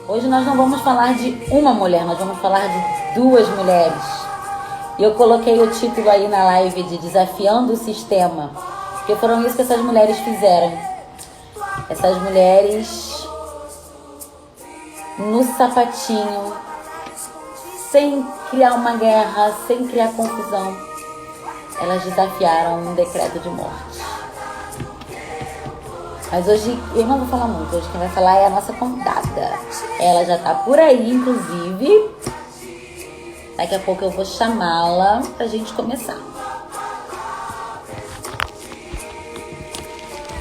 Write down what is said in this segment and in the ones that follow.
Hoje nós não vamos falar de uma mulher, nós vamos falar de duas mulheres. E eu coloquei o título aí na live de Desafiando o Sistema, porque foram isso que essas mulheres fizeram. Essas mulheres no sapatinho, sem criar uma guerra, sem criar confusão, elas desafiaram um decreto de morte. Mas hoje eu não vou falar muito, hoje quem vai falar é a nossa convidada. Ela já tá por aí, inclusive. Daqui a pouco eu vou chamá-la pra gente começar.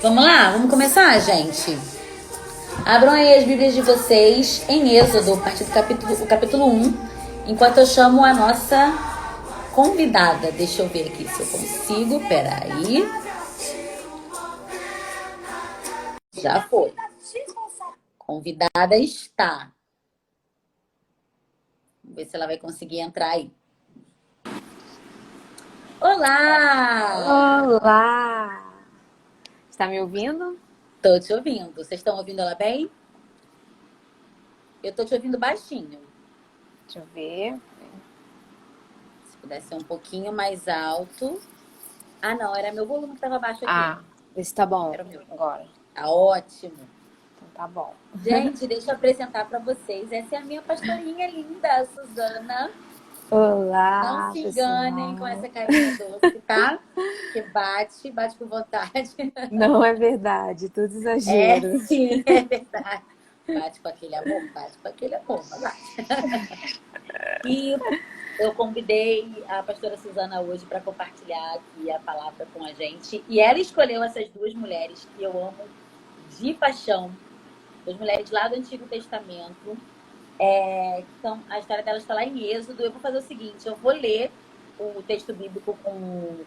Vamos lá? Vamos começar, gente? Abram aí as Bíblias de vocês em Êxodo, a partir do capítulo 1, enquanto eu chamo a nossa convidada. Deixa eu ver aqui se eu consigo. Peraí. Já foi. Convidada está. Vamos ver se ela vai conseguir entrar aí. Olá! Olá! Está me ouvindo? Tô te ouvindo. Vocês estão ouvindo ela bem? Eu tô te ouvindo baixinho. Deixa eu ver. Se puder ser um pouquinho mais alto. Ah, não. Era meu volume que tava baixo aqui. Ah, vê se tá bom Era o meu. agora. Tá ótimo. Então tá bom. Gente, deixa eu apresentar pra vocês. Essa é a minha pastorinha linda, a Suzana. Olá, Não se enganem com essa carinha doce, tá? Que bate com vontade. Não é verdade, tudo exagero. Sim, é verdade. Bate com aquele amor, mas bate. E eu convidei a pastora Suzana hoje para compartilhar aqui a palavra com a gente. E ela escolheu essas duas mulheres que eu amo de paixão. As mulheres lá do Antigo Testamento. Então, a história delas está lá em Êxodo. Eu vou fazer o seguinte, eu vou ler o texto bíblico com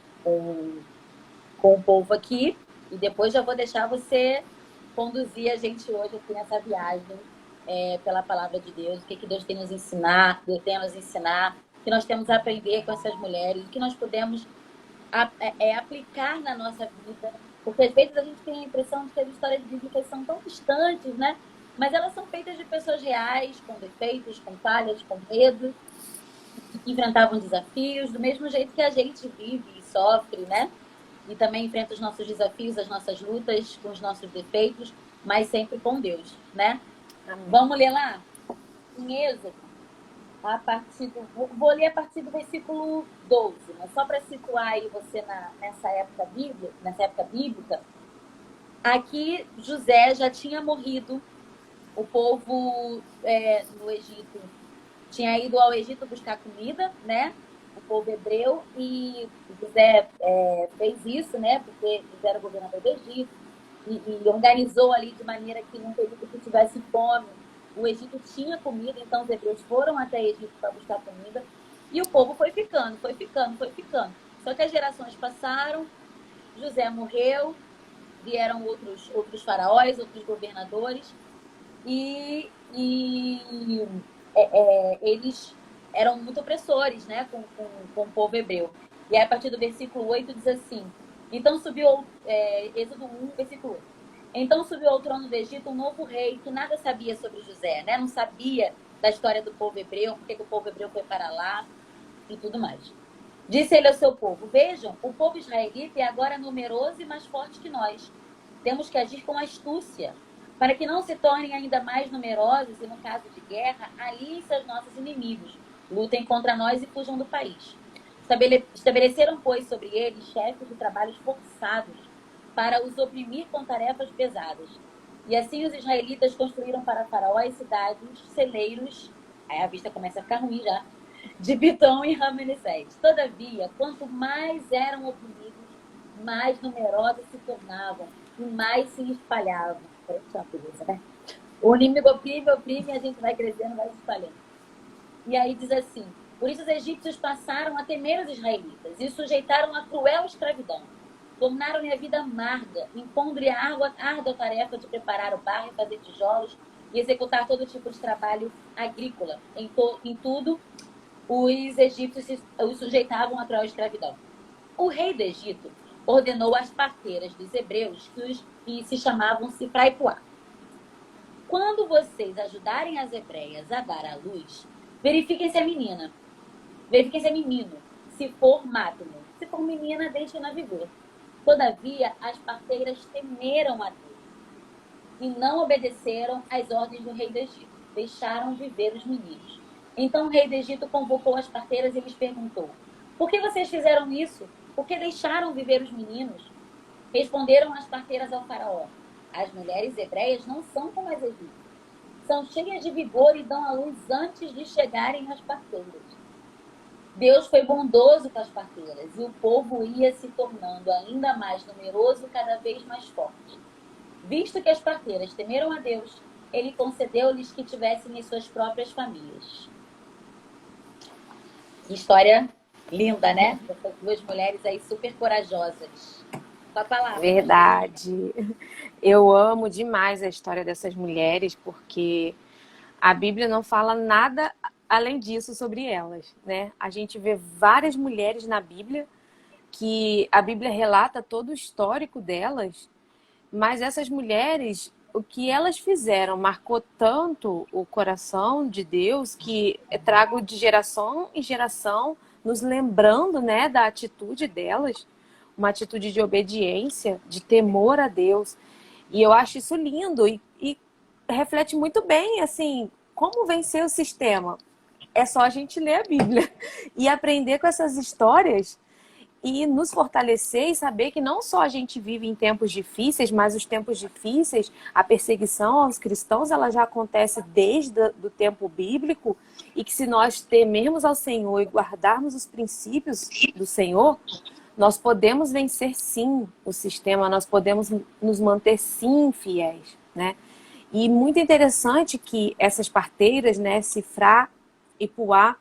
o povo aqui e depois já vou deixar você conduzir a gente hoje aqui nessa viagem pela palavra de Deus, o que Deus tem a nos ensinar, o que nós temos a aprender com essas mulheres, o que nós podemos aplicar na nossa vida, porque às vezes a gente tem a impressão de que as histórias bíblicas são tão distantes, né? Mas elas são feitas de pessoas reais, com defeitos, com falhas, com medos, que enfrentavam desafios, do mesmo jeito que a gente vive e sofre, né? E também enfrenta os nossos desafios, as nossas lutas, com os nossos defeitos, mas sempre com Deus, né? Amém. Vamos ler lá? Em Êxodo, vou ler a partir do versículo 12, mas só para situar aí você nessa época bíblica. Aqui José já tinha morrido, o povo no Egito tinha ido ao Egito buscar comida, né? O povo hebreu, e José fez isso, né? Porque José era o governador do Egito e organizou ali de maneira que num período que tivesse fome, o Egito tinha comida, então os hebreus foram até o Egito para buscar comida e o povo foi ficando. Só que as gerações passaram, José morreu, vieram outros faraós, outros governadores e eles eram muito opressores, né, com o povo hebreu. E aí, a partir do versículo 8 diz assim, então subiu, Êxodo 1, versículo 8. Então subiu ao trono do Egito um novo rei que nada sabia sobre José, né? Não sabia da história do povo hebreu, porque o povo hebreu foi para lá e tudo mais. Disse ele ao seu povo, vejam, o povo israelita é agora numeroso e mais forte que nós. Temos que agir com astúcia, para que não se tornem ainda mais numerosos e, no caso de guerra, aliem-se aos nossos inimigos, lutem contra nós e fujam do país. Estabeleceram, pois, sobre eles chefes de trabalhos forçados, para os oprimir com tarefas pesadas. E assim os israelitas construíram para Faraó as cidades, celeiros, aí a vista começa a ficar ruim já, de Pitom e Ramessés. Todavia, quanto mais eram oprimidos, mais numerosos se tornavam e mais se espalhavam. Beleza, né? O inimigo oprime, a gente vai crescendo, vai se espalhando. E aí diz assim, por isso os egípcios passaram a temer os israelitas e os sujeitaram a cruel escravidão. Tornaram-lhe a vida amarga, impondo-lhe a árdua tarefa de preparar o barro e fazer tijolos e executar todo tipo de trabalho agrícola. Em tudo, os egípcios os sujeitavam a cruel escravidão. O rei do Egito ordenou às parteiras dos hebreus que se chamavam Sifra e Puá. quando vocês ajudarem as hebreias a dar à luz, verifiquem se é menina. Verifiquem se é menino. Se for, matem-no. Se for menina, deixem-na viver. Todavia, as parteiras temeram a Deus e não obedeceram às ordens do rei do Egito. Deixaram viver os meninos. Então o rei do Egito convocou as parteiras e lhes perguntou: por que vocês fizeram isso? Por que deixaram viver os meninos? Responderam as parteiras ao faraó: as mulheres hebreias não são como as egípcias. São cheias de vigor e dão à luz antes de chegarem às parteiras. Deus foi bondoso com as parteiras e o povo ia se tornando ainda mais numeroso, cada vez mais forte. Visto que as parteiras temeram a Deus, ele concedeu-lhes que tivessem as suas próprias famílias. Que história linda, né? Essas duas mulheres aí super corajosas. Com a palavra. Verdade. Eu amo demais a história dessas mulheres, porque a Bíblia não fala nada além disso sobre elas, né? A gente vê várias mulheres na Bíblia, que a Bíblia relata todo o histórico delas, mas essas mulheres, o que elas fizeram marcou tanto o coração de Deus que trago de geração em geração, nos lembrando, né, da atitude delas, uma atitude de obediência, de temor a Deus. E eu acho isso lindo e reflete muito bem, assim, como vencer o sistema. É só a gente ler a Bíblia e aprender com essas histórias e nos fortalecer e saber que não só a gente vive em tempos difíceis, mas os tempos difíceis, a perseguição aos cristãos, ela já acontece desde o tempo bíblico, e que se nós temermos ao Senhor e guardarmos os princípios do Senhor, nós podemos vencer sim o sistema, nós podemos nos manter sim fiéis, né? E muito interessante que essas parteiras, né, Sifrá e Puá,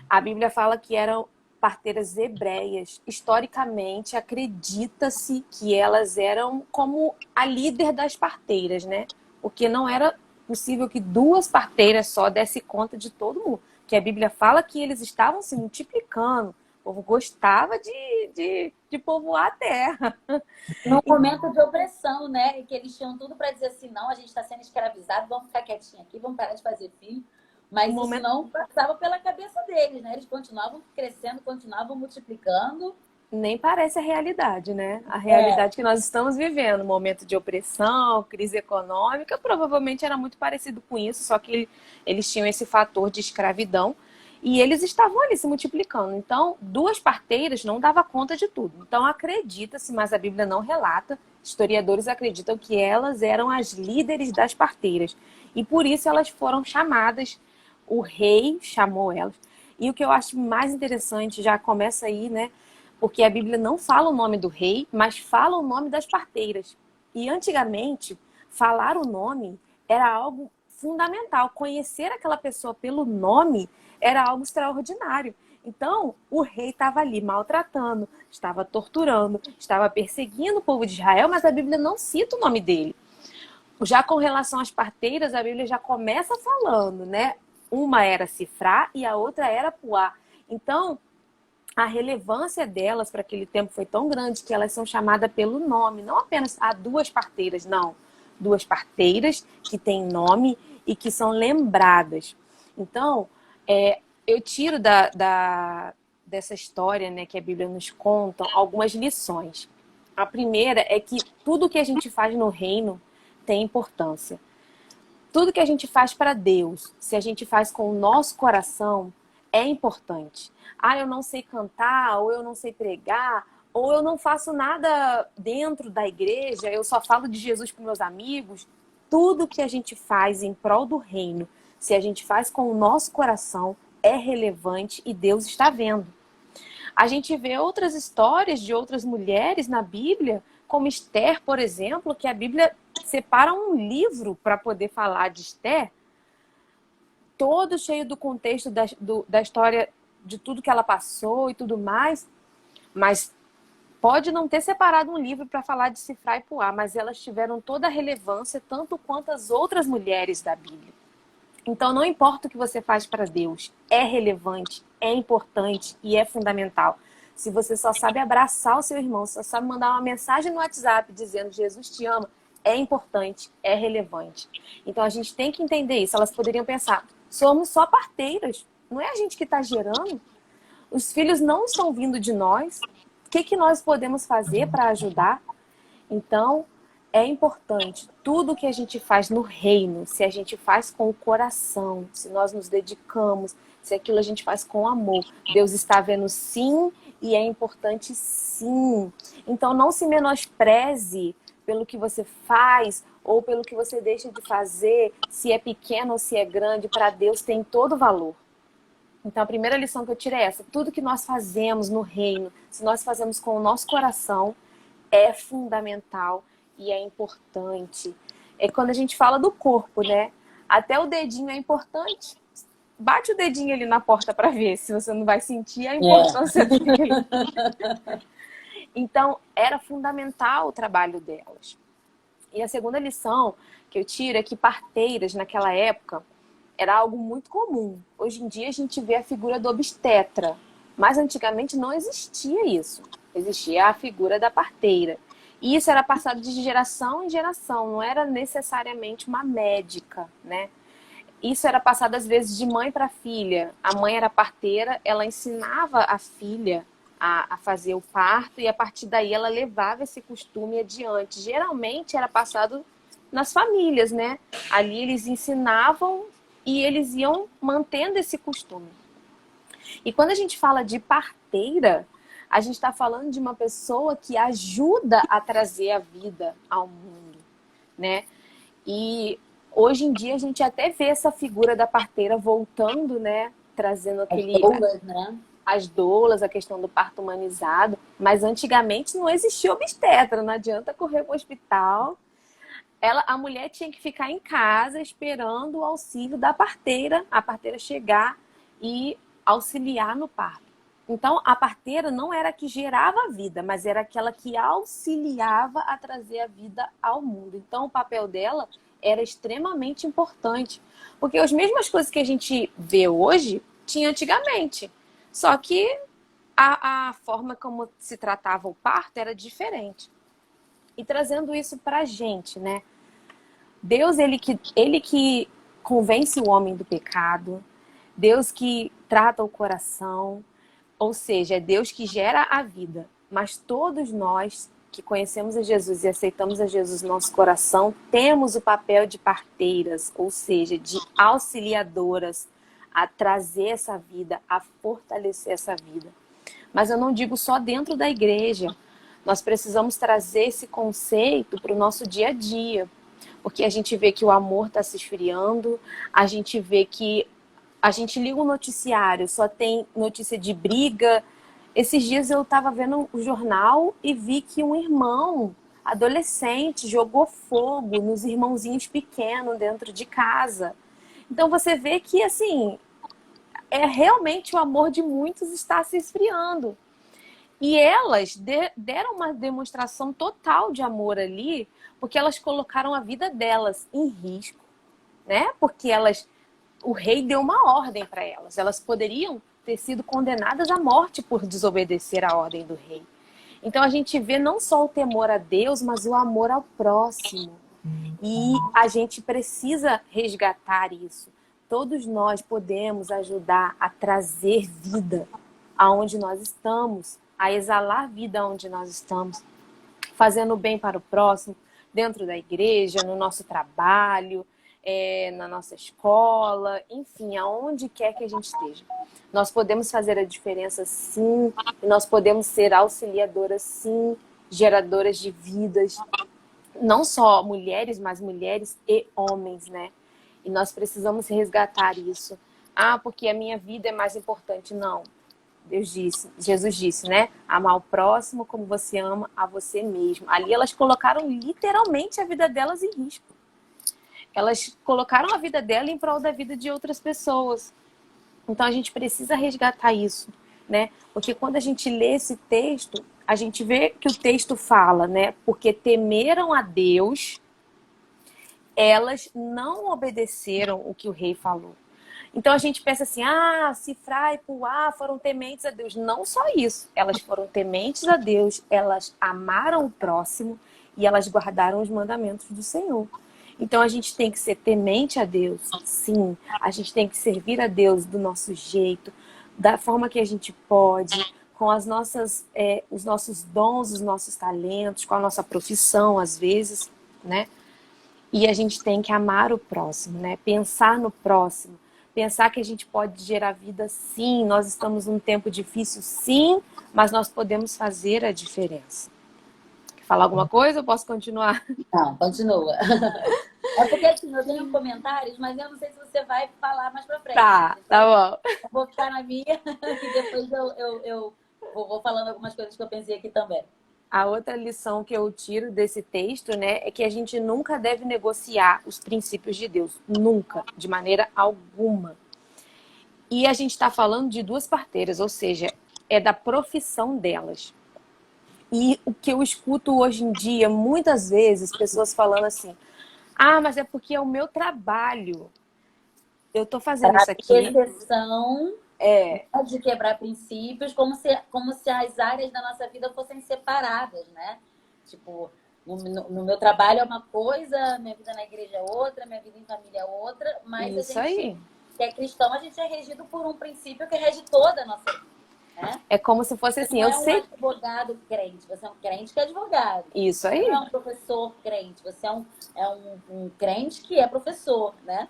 a Bíblia fala que eram parteiras hebreias. Historicamente, acredita-se que elas eram como a líder das parteiras, né? Porque não era possível que duas parteiras só desse conta de todo mundo. Que a Bíblia fala que eles estavam se multiplicando. O povo gostava de povoar a terra. No momento de opressão, né? E que eles tinham tudo para dizer assim: não, a gente está sendo escravizado, vamos ficar quietinho aqui, vamos parar de fazer filho. Mas isso não passava pela cabeça deles, né? Eles continuavam crescendo, continuavam multiplicando. Nem parece a realidade, né? A realidade que nós estamos vivendo, um momento de opressão, crise econômica, provavelmente era muito parecido com isso, só que eles tinham esse fator de escravidão e eles estavam ali se multiplicando. Então, duas parteiras não dava conta de tudo. Então, acredita-se, mas a Bíblia não relata, historiadores acreditam que elas eram as líderes das parteiras. E por isso elas foram chamadas, o rei chamou elas. E o que eu acho mais interessante, já começa aí, né? Porque a Bíblia não fala o nome do rei, mas fala o nome das parteiras. E antigamente, falar o nome era algo fundamental. Conhecer aquela pessoa pelo nome era algo extraordinário. Então, o rei estava ali maltratando, estava torturando, estava perseguindo o povo de Israel, mas a Bíblia não cita o nome dele. Já com relação às parteiras, a Bíblia já começa falando, né? Uma era Sifrá e a outra era Puá. Então, a relevância delas para aquele tempo foi tão grande que elas são chamadas pelo nome, não apenas duas parteiras, não. Duas parteiras que têm nome e que são lembradas. Então, eu tiro dessa história, né, que a Bíblia nos conta algumas lições. A primeira é que tudo que a gente faz no reino tem importância. Tudo que a gente faz para Deus, se a gente faz com o nosso coração, é importante. Eu não sei cantar, ou eu não sei pregar, ou eu não faço nada dentro da igreja, eu só falo de Jesus para meus amigos. Tudo que a gente faz em prol do reino, se a gente faz com o nosso coração, é relevante e Deus está vendo. A gente vê outras histórias de outras mulheres na Bíblia, como Esther, por exemplo, que a Bíblia separa um livro para poder falar de Esther, todo cheio do contexto da história, de tudo que ela passou e tudo mais, mas pode não ter separado um livro para falar de Sifrá e Puá, mas elas tiveram toda a relevância, tanto quanto as outras mulheres da Bíblia. Então, não importa o que você faz para Deus, é relevante, é importante e é fundamental. Se você só sabe abraçar o seu irmão, só sabe mandar uma mensagem no WhatsApp dizendo Jesus te ama, é importante, é relevante. Então a gente tem que entender isso. Elas poderiam pensar, somos só parteiras, não é a gente que está gerando. Os filhos não estão vindo de nós. O que nós podemos fazer para ajudar? Então, é importante tudo que a gente faz no reino, se a gente faz com o coração, se nós nos dedicamos, se aquilo a gente faz com amor. Deus está vendo sim e é importante sim. Então, não se menospreze pelo que você faz ou pelo que você deixa de fazer, se é pequeno ou se é grande, para Deus tem todo valor. Então, a primeira lição que eu tiro é essa. Tudo que nós fazemos no reino, se nós fazemos com o nosso coração, é fundamental e é importante. É quando a gente fala do corpo, né? Até o dedinho é importante. Bate o dedinho ali na porta para ver se você não vai sentir a importância dele. Então, era fundamental o trabalho delas. E a segunda lição que eu tiro é que parteiras naquela época era algo muito comum. Hoje em dia a gente vê a figura do obstetra, mas antigamente não existia isso. Existia a figura da parteira. E isso era passado de geração em geração, não era necessariamente uma médica, né? Isso era passado às vezes de mãe para filha. A mãe era parteira, ela ensinava a filha a fazer o parto e a partir daí ela levava esse costume adiante. Geralmente era passado nas famílias, né? Ali eles ensinavam e eles iam mantendo esse costume. E quando a gente fala de parteira, a gente está falando de uma pessoa que ajuda a trazer a vida ao mundo, né? E hoje em dia a gente até vê essa figura da parteira voltando, né? Trazendo aquele... As doulas, né? As doulas, a questão do parto humanizado. Mas antigamente não existia obstetra, não adianta correr para o hospital. A mulher tinha que ficar em casa esperando o auxílio da parteira, a parteira chegar e auxiliar no parto. Então, a parteira não era a que gerava a vida, mas era aquela que auxiliava a trazer a vida ao mundo. Então, o papel dela era extremamente importante. Porque as mesmas coisas que a gente vê hoje, tinha antigamente. Só que a forma como se tratava o parto era diferente. E trazendo isso para a gente, né? Deus, ele que convence o homem do pecado. Deus que trata o coração. Ou seja, é Deus que gera a vida. Mas todos nós que conhecemos a Jesus e aceitamos a Jesus no nosso coração, temos o papel de parteiras, ou seja, de auxiliadoras, a trazer essa vida, a fortalecer essa vida. Mas eu não digo só dentro da igreja. Nós precisamos trazer esse conceito para o nosso dia a dia. Porque a gente vê que o amor está se esfriando, a gente vê que a gente liga o noticiário, só tem notícia de briga. Esses dias eu estava vendo o jornal e vi que um irmão adolescente jogou fogo nos irmãozinhos pequenos dentro de casa. Então você vê que, assim, realmente o amor de muitos está se esfriando. E elas deram uma demonstração total de amor ali, porque elas colocaram a vida delas em risco, né? Porque o rei deu uma ordem para elas. Elas poderiam ter sido condenadas à morte por desobedecer a ordem do rei. Então a gente vê não só o temor a Deus, mas o amor ao próximo. E a gente precisa resgatar isso. Todos nós podemos ajudar a trazer vida aonde nós estamos, a exalar vida onde nós estamos, fazendo bem para o próximo, dentro da igreja, no nosso trabalho, na nossa escola, enfim, aonde quer que a gente esteja. Nós podemos fazer a diferença, sim, e nós podemos ser auxiliadoras, sim, geradoras de vidas, não só mulheres, mas mulheres e homens, né? E nós precisamos resgatar isso. Ah, porque a minha vida é mais importante. Não. Jesus disse, né? Amar o próximo como você ama a você mesmo. Ali elas colocaram literalmente a vida delas em risco. Elas colocaram a vida dela em prol da vida de outras pessoas. Então a gente precisa resgatar isso, né? Porque quando a gente lê esse texto, a gente vê que o texto fala, né? Porque temeram a Deus, elas não obedeceram o que o rei falou. Então a gente pensa assim, Sifra e Puá foram tementes a Deus. Não só isso, elas foram tementes a Deus, elas amaram o próximo e elas guardaram os mandamentos do Senhor. Então a gente tem que ser temente a Deus, sim. A gente tem que servir a Deus do nosso jeito, da forma que a gente pode, com as nossas, os nossos dons, os nossos talentos, com a nossa profissão, às vezes, né? E a gente tem que amar o próximo, né? Pensar no próximo. Pensar que a gente pode gerar vida, sim. Nós estamos num tempo difícil, sim, mas nós podemos fazer a diferença. Quer falar alguma coisa ou posso continuar? Não, continua. É porque assim, eu tenho comentários, mas eu não sei se você vai falar mais pra frente. Tá, tá bom. Eu vou ficar na minha e depois eu vou falando algumas coisas que eu pensei aqui também. A outra lição que eu tiro desse texto, né, é que a gente nunca deve negociar os princípios de Deus. Nunca, de maneira alguma. E a gente está falando de duas parteiras, ou seja, é da profissão delas. E o que eu escuto hoje em dia, muitas vezes, pessoas falando assim: ah, mas é porque é o meu trabalho. Eu estou fazendo Para isso aqui. exceção de quebrar princípios, como se as áreas da nossa vida fossem separadas, né? Tipo, no meu trabalho é uma coisa, minha vida na igreja é outra, minha vida em família é outra, mas Isso a gente aí. que é cristão, a gente é regido por um princípio que rege toda a nossa vida, né? É como se fosse Você assim, não eu é um sei. advogado crente, você é um crente que é advogado. Isso Você não é aí. um professor crente, você um crente que é professor, né?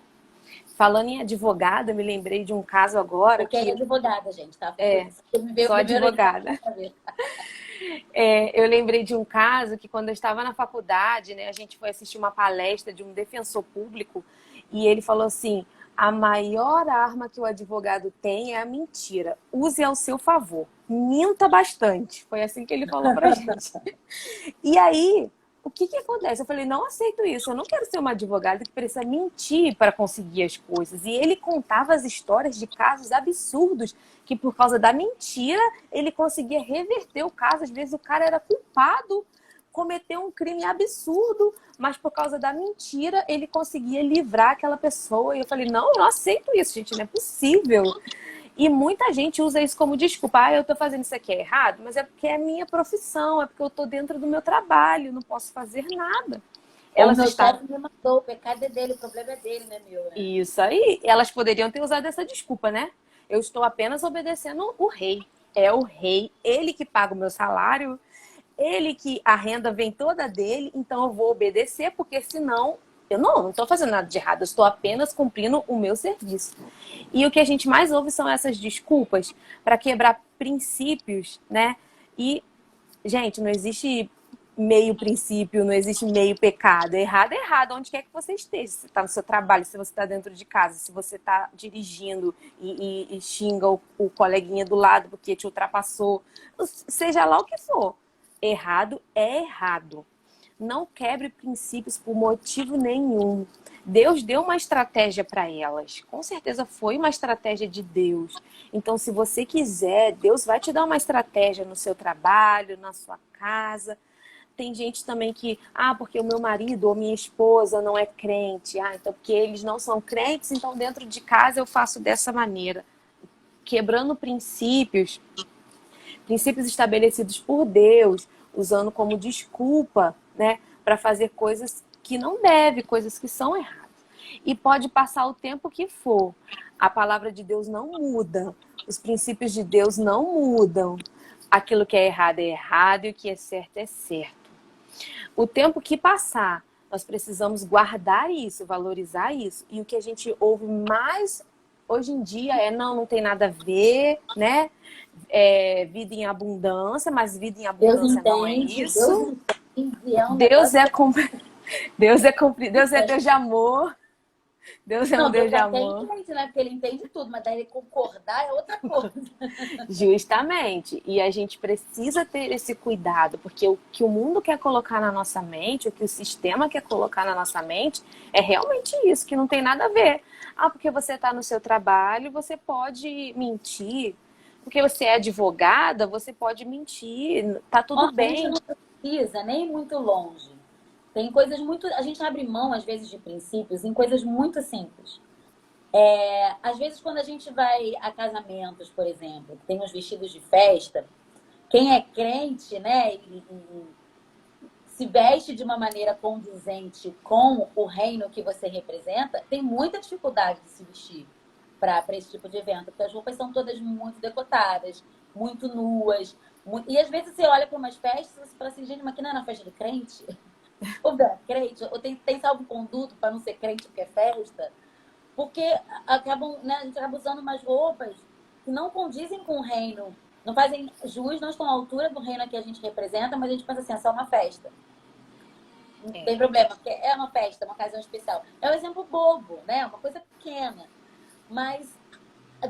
Falando em advogada, me lembrei de um caso agora Porque é que advogada, gente, tá? é Você me veio só primeiro aí advogada. pra ver. Eu lembrei de um caso que quando eu estava na faculdade, né, a gente foi assistir uma palestra de um defensor público e ele falou assim: a maior arma que o advogado tem é a mentira. Use ao seu favor. Minta bastante. Foi assim que ele falou pra gente. E aí, o que que acontece? Eu falei, não aceito isso. Eu não quero ser uma advogada que precisa mentir para conseguir as coisas. E ele contava as histórias de casos absurdos que por causa da mentira ele conseguia reverter o caso. Às vezes o cara era culpado, cometeu um crime absurdo, mas por causa da mentira ele conseguia livrar aquela pessoa. E eu falei, não, eu não aceito isso, gente, não é possível. E muita gente usa isso como desculpa. Ah, eu tô fazendo isso aqui errado, mas é porque é minha profissão, é porque eu tô dentro do meu trabalho, não posso fazer nada. Ou Elas meu estavam... chefe me mandou, o pecado é dele, o problema é dele, né, meu? Né? Isso aí. Elas poderiam ter usado essa desculpa, né? Eu estou apenas obedecendo o rei. É o rei, ele que paga o meu salário, ele que a renda vem toda dele, então eu vou obedecer, porque senão eu não estou fazendo nada de errado, eu estou apenas cumprindo o meu serviço. E o que a gente mais ouve são essas desculpas para quebrar princípios, né? E, gente, não existe meio princípio, não existe meio pecado. Errado é errado, onde quer que você esteja. Se você está no seu trabalho, se você está dentro de casa, se você está dirigindo e xinga o coleguinha do lado porque te ultrapassou, seja lá o que for. Errado é errado. Não quebre princípios por motivo nenhum. Deus deu uma estratégia para elas. Com certeza foi uma estratégia de Deus. Então, se você quiser, Deus vai te dar uma estratégia no seu trabalho, na sua casa. Tem gente também que, porque o meu marido ou minha esposa não é crente. Então porque eles não são crentes, então dentro de casa eu faço dessa maneira. Quebrando princípios estabelecidos por Deus, usando como desculpa, né, para fazer coisas que não deve, coisas que são erradas. E pode passar o tempo que for. A palavra de Deus não muda. Os princípios de Deus não mudam. Aquilo que é errado e o que é certo é certo. O tempo que passar, nós precisamos guardar isso, valorizar isso. E o que a gente ouve mais hoje em dia não tem nada a ver, né? Vida em abundância, mas vida em Deus abundância não é entende, Deus isso. entende, é um Deus negócio é que... Deus é cumprido, Deus é Deus de amor. Deus é um Não, Deus Deus de até amor. entende, né? Porque ele entende tudo, mas daí ele concordar é outra coisa. Justamente. E a gente precisa ter esse cuidado, porque o que o mundo quer colocar na nossa mente, o que o sistema quer colocar na nossa mente, é realmente isso, que não tem nada a ver. Porque você está no seu trabalho, você pode mentir. Porque você é advogada, você pode mentir. Tá tudo Ó, a gente bem. não precisa nem ir muito longe. Tem coisas muito... A gente abre mão, às vezes, de princípios em coisas muito simples. Às vezes, quando a gente vai a casamentos, por exemplo, que tem os vestidos de festa, quem é crente, né, se veste de uma maneira condizente com o reino que você representa, tem muita dificuldade de se vestir para esse tipo de evento, porque as roupas são todas muito decotadas, muito nuas. E às vezes você olha para umas festas e fala assim, gente, mas aqui não é na festa de crente? Ou é crente? Ou tem salvo-conduto para não ser crente porque é festa? Porque acabam, né, a gente acaba usando umas roupas que não condizem com o reino, não fazem jus, não estão à altura do reino que a gente representa, mas a gente pensa assim, é só uma festa. Não tem problema, porque é uma festa, uma ocasião especial. É um exemplo bobo, né? Uma coisa pequena. Mas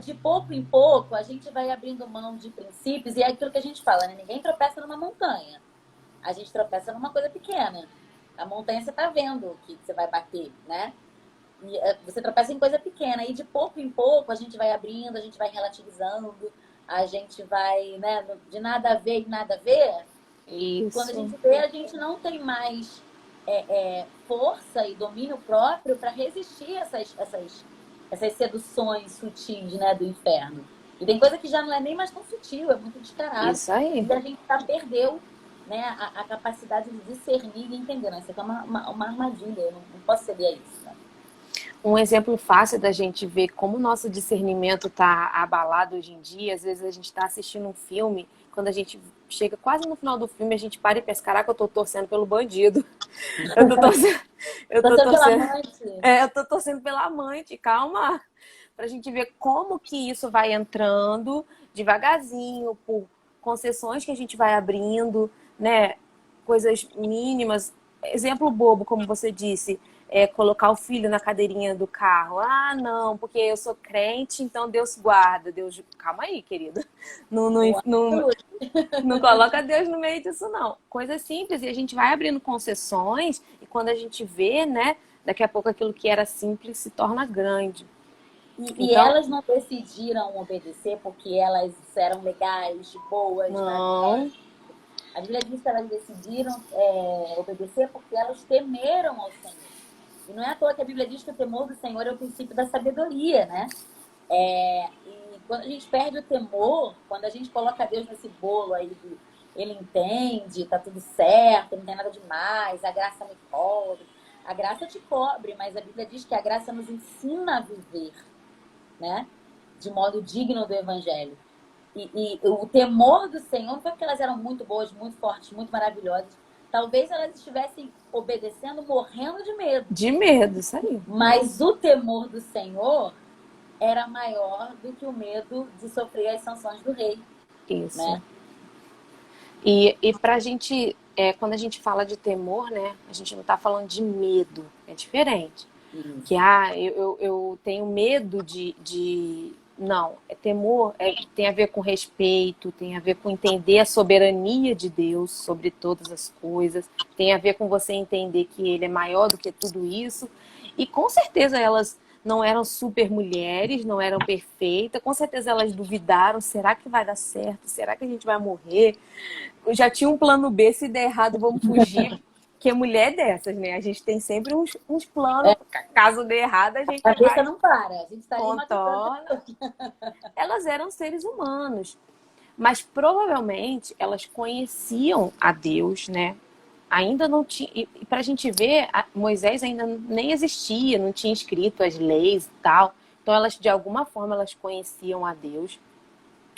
de pouco em pouco a gente vai abrindo mão de princípios e é aquilo que a gente fala, né? Ninguém tropeça numa montanha. A gente tropeça numa coisa pequena. A montanha você tá vendo o que você vai bater, né? E você tropeça em coisa pequena. E de pouco em pouco a gente vai abrindo, a gente vai relativizando, a gente vai, né? De nada a ver em nada a ver. Isso. Quando a gente vê, a gente não tem mais força e domínio próprio para resistir a essas seduções sutis, né, do inferno. E tem coisa que já não é nem mais tão sutil, é muito descarado. Isso aí. E a gente já perdeu, né, a capacidade de discernir e entender. Não, isso aqui é uma armadilha, eu não posso ceder a isso. Né? Um exemplo fácil da gente ver como o nosso discernimento está abalado hoje em dia. Às vezes a gente está assistindo um filme, quando a gente chega quase no final do filme, a gente para e pensa, caraca, eu tô torcendo pelo bandido. Eu tô torcendo, eu tô torcendo pela amante, calma. Pra gente ver como que isso vai entrando devagarzinho, por concessões que a gente vai abrindo, né? Coisas mínimas. Exemplo bobo, como você disse, colocar o filho na cadeirinha do carro. Ah, não, porque eu sou crente, então Deus guarda. Deus... Calma aí, querida. Não coloca Deus no meio disso, não. Coisa simples. E a gente vai abrindo concessões e quando a gente vê, né, daqui a pouco aquilo que era simples se torna grande. E elas não decidiram obedecer porque elas eram legais, boas, não. Né? A Bíblia diz que elas decidiram obedecer porque elas temeram ao Senhor. E não é à toa que a Bíblia diz que o temor do Senhor é o princípio da sabedoria, né? E quando a gente perde o temor, quando a gente coloca Deus nesse bolo aí do ele entende, tá tudo certo, não tem nada demais, a graça me cobre. A graça te cobre, mas a Bíblia diz que a graça nos ensina a viver, né? De modo digno do Evangelho. E o temor do Senhor não foi porque elas eram muito boas, muito fortes, muito maravilhosas. Talvez elas estivessem obedecendo, morrendo de medo. De medo, isso aí. Mas o temor do Senhor era maior do que o medo de sofrer as sanções do rei. Isso. Né? E pra gente, quando a gente fala de temor, né? A gente não tá falando de medo, é diferente. Que eu tenho medo de... Não, temor tem a ver com respeito, tem a ver com entender a soberania de Deus sobre todas as coisas, tem a ver com você entender que Ele é maior do que tudo isso. E com certeza elas não eram super mulheres, não eram perfeitas, com certeza elas duvidaram, será que vai dar certo? Será que a gente vai morrer? Eu já tinha um plano B, se der errado vamos fugir. Que mulher dessas, né? A gente tem sempre uns planos, caso dê errado, a gente vai... A cabeça não para, a gente tá ali Elas eram seres humanos, mas provavelmente elas conheciam a Deus, né? Ainda não tinha... E pra gente ver, Moisés ainda nem existia, não tinha escrito as leis e tal. Então elas, de alguma forma, elas conheciam a Deus,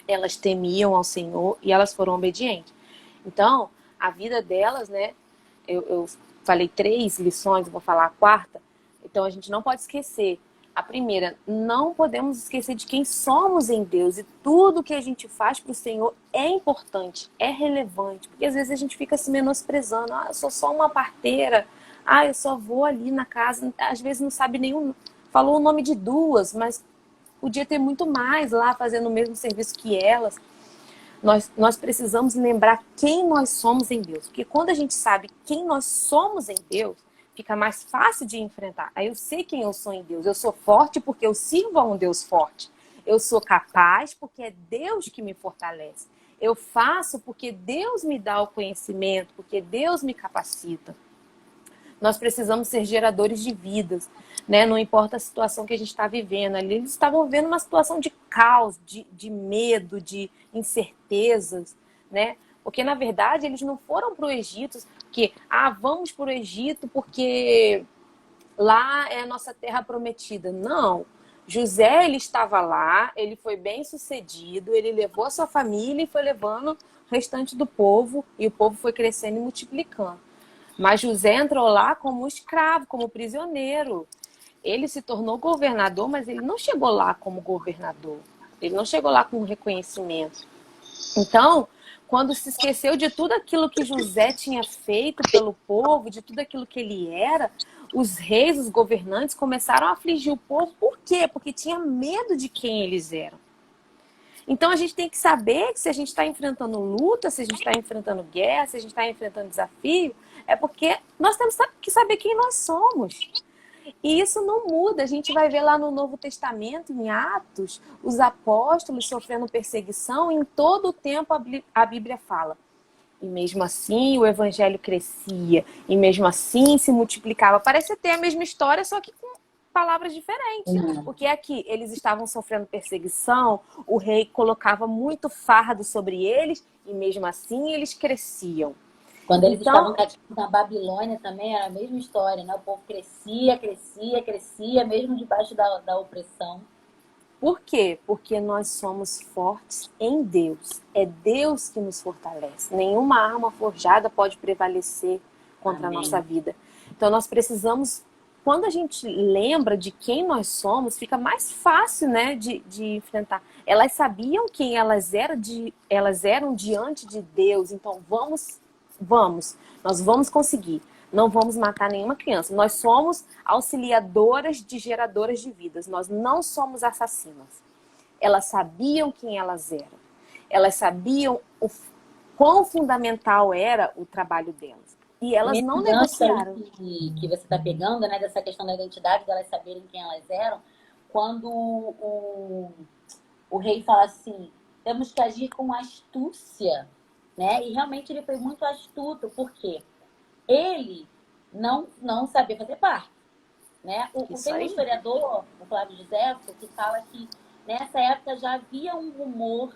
elas temiam ao Senhor e elas foram obedientes. Então, a vida delas, né? Eu falei 3 lições, vou falar a 4ª. Então, a gente não pode esquecer. A primeira, não podemos esquecer de quem somos em Deus. E tudo que a gente faz para o Senhor é importante, é relevante. Porque às vezes a gente fica se menosprezando. Ah, eu sou só uma parteira. Ah, eu só vou ali na casa. Às vezes não sabe nenhum... Falou o nome de 2, mas podia ter muito mais lá fazendo o mesmo serviço que elas. Nós precisamos lembrar quem nós somos em Deus. Porque quando a gente sabe quem nós somos em Deus, fica mais fácil de enfrentar. Aí eu sei quem eu sou em Deus. Eu sou forte porque eu sirvo a um Deus forte. Eu sou capaz porque é Deus que me fortalece. Eu faço porque Deus me dá o conhecimento, porque Deus me capacita. Nós precisamos ser geradores de vidas, né? Não importa a situação que a gente está vivendo. Ali eles estavam vivendo uma situação de caos, de medo, de incertezas, né? Porque, na verdade, eles não foram para o Egito. que, vamos para o Egito porque lá é a nossa terra prometida. Não. José, ele estava lá, ele foi bem sucedido, ele levou a sua família e foi levando o restante do povo, e o povo foi crescendo e multiplicando. Mas José entrou lá como escravo, como prisioneiro. Ele se tornou governador, mas ele não chegou lá como governador. Ele não chegou lá com reconhecimento. Então, quando se esqueceu de tudo aquilo que José tinha feito pelo povo, de tudo aquilo que ele era, os reis, os governantes começaram a afligir o povo. Por quê? Porque tinha medo de quem eles eram. Então, a gente tem que saber que se a gente está enfrentando luta, se a gente está enfrentando guerra, se a gente está enfrentando desafio, é porque nós temos que saber quem nós somos. E isso não muda. A gente vai ver lá no Novo Testamento, em Atos, os apóstolos sofrendo perseguição. Em todo o tempo a Bíblia fala. E mesmo assim o evangelho crescia. E mesmo assim se multiplicava. Parece ter a mesma história, só que com palavras diferentes. Porque aqui eles estavam sofrendo perseguição, o rei colocava muito fardo sobre eles. E mesmo assim eles cresciam. Quando eles estavam cativos na Babilônia também era a mesma história, né? O povo crescia, crescia, crescia, mesmo debaixo da opressão. Por quê? Porque nós somos fortes em Deus. É Deus que nos fortalece. Nenhuma arma forjada pode prevalecer contra a nossa vida. Então nós precisamos, quando a gente lembra de quem nós somos, fica mais fácil, né, de enfrentar. Elas sabiam quem elas eram diante de Deus. Então nós vamos conseguir. Não vamos matar nenhuma criança. Nós somos auxiliadoras de geradoras de vidas. Nós não somos assassinas. Elas sabiam quem elas eram. Elas sabiam o quão fundamental era o trabalho delas. E elas não negociaram. Que você está pegando, né, dessa questão da identidade, delas saberem quem elas eram, quando o rei fala assim, temos que agir com astúcia, né? E realmente ele foi muito astuto, porque ele não sabia fazer parte, né? Tem um historiador, o Flávio Josefo, que fala que nessa época já havia um rumor,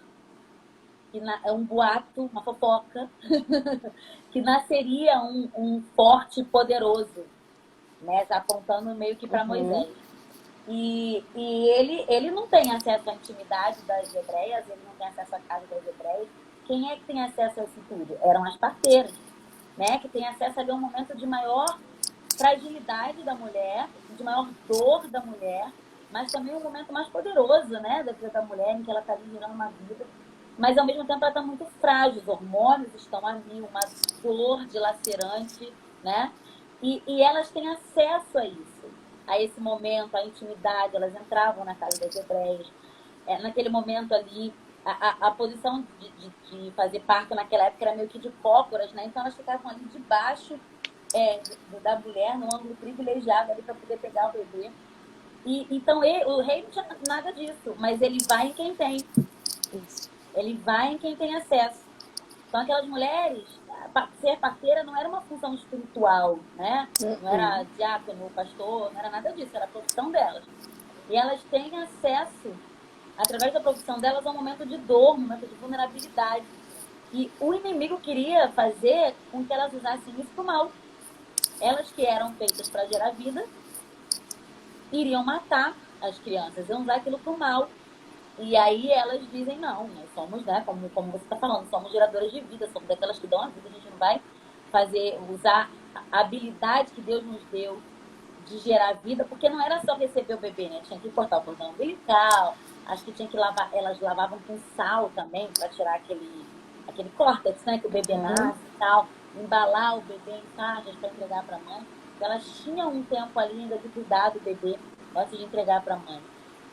um boato, uma fofoca, que nasceria um forte poderoso, né? Já apontando meio que para Moisés. E ele não tem acesso à intimidade das hebreias, ele não tem acesso à casa das hebreias. Quem é que tem acesso a isso tudo? Eram as parteiras, né? Que tem acesso ali a um momento de maior fragilidade da mulher, de maior dor da mulher, mas também um momento mais poderoso, né? Da vida da mulher, em que ela está ali girando uma vida. Mas ao mesmo tempo ela está muito frágil, os hormônios estão a mil, uma dor dilacerante, né? E elas têm acesso a isso, a esse momento, a intimidade. Elas entravam na casa das hebreias. Naquele momento ali, a posição de fazer parto naquela época era meio que de cócoras, né? Então elas ficavam ali debaixo da mulher, num ângulo privilegiado ali para poder pegar o bebê. Então o rei não tinha nada disso, mas ele vai em quem tem. Ele vai em quem tem acesso. Então aquelas mulheres, ser parteira não era uma função espiritual, né? Não era diácono, pastor, não era nada disso, era a profissão delas. E elas têm acesso, através da profissão delas, a um momento de dor, um momento de vulnerabilidade. E o inimigo queria fazer com que elas usassem isso para o mal. Elas que eram feitas para gerar vida, iriam matar as crianças, iam usar aquilo para o mal. E aí elas dizem, não, nós somos, né, como você está falando, somos geradoras de vida, somos aquelas que dão a vida, a gente não vai usar a habilidade que Deus nos deu de gerar vida, porque não era só receber o bebê, né? Tinha que cortar o cordão umbilical, acho que tinha que lavar, elas lavavam com sal também, para tirar aquele córtex, né, que o bebê nasce e tal, embalar o bebê em caixas para entregar para a mãe. Elas tinham um tempo ali ainda de cuidar do bebê antes de entregar para a mãe.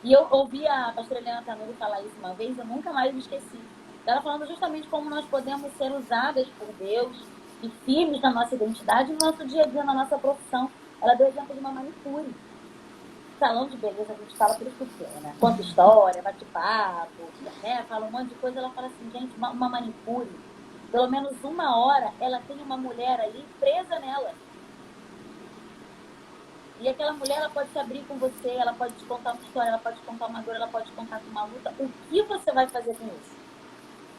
E eu ouvi a pastora Helena Tanuri falar isso uma vez, eu nunca mais me esqueci. Ela falando justamente como nós podemos ser usadas por Deus e firmes na nossa identidade no nosso dia a dia, na nossa profissão. Ela deu exemplo de uma manicure. Salão de beleza, a gente fala por isso, né? Conta história, bate papo, né? Fala um monte de coisa. Ela fala assim, gente, uma manicure, pelo menos uma hora, ela tem uma mulher ali presa nela. E aquela mulher, ela pode se abrir com você, ela pode te contar uma história, ela pode te contar uma dor, ela pode te contar uma luta. O que você vai fazer com isso?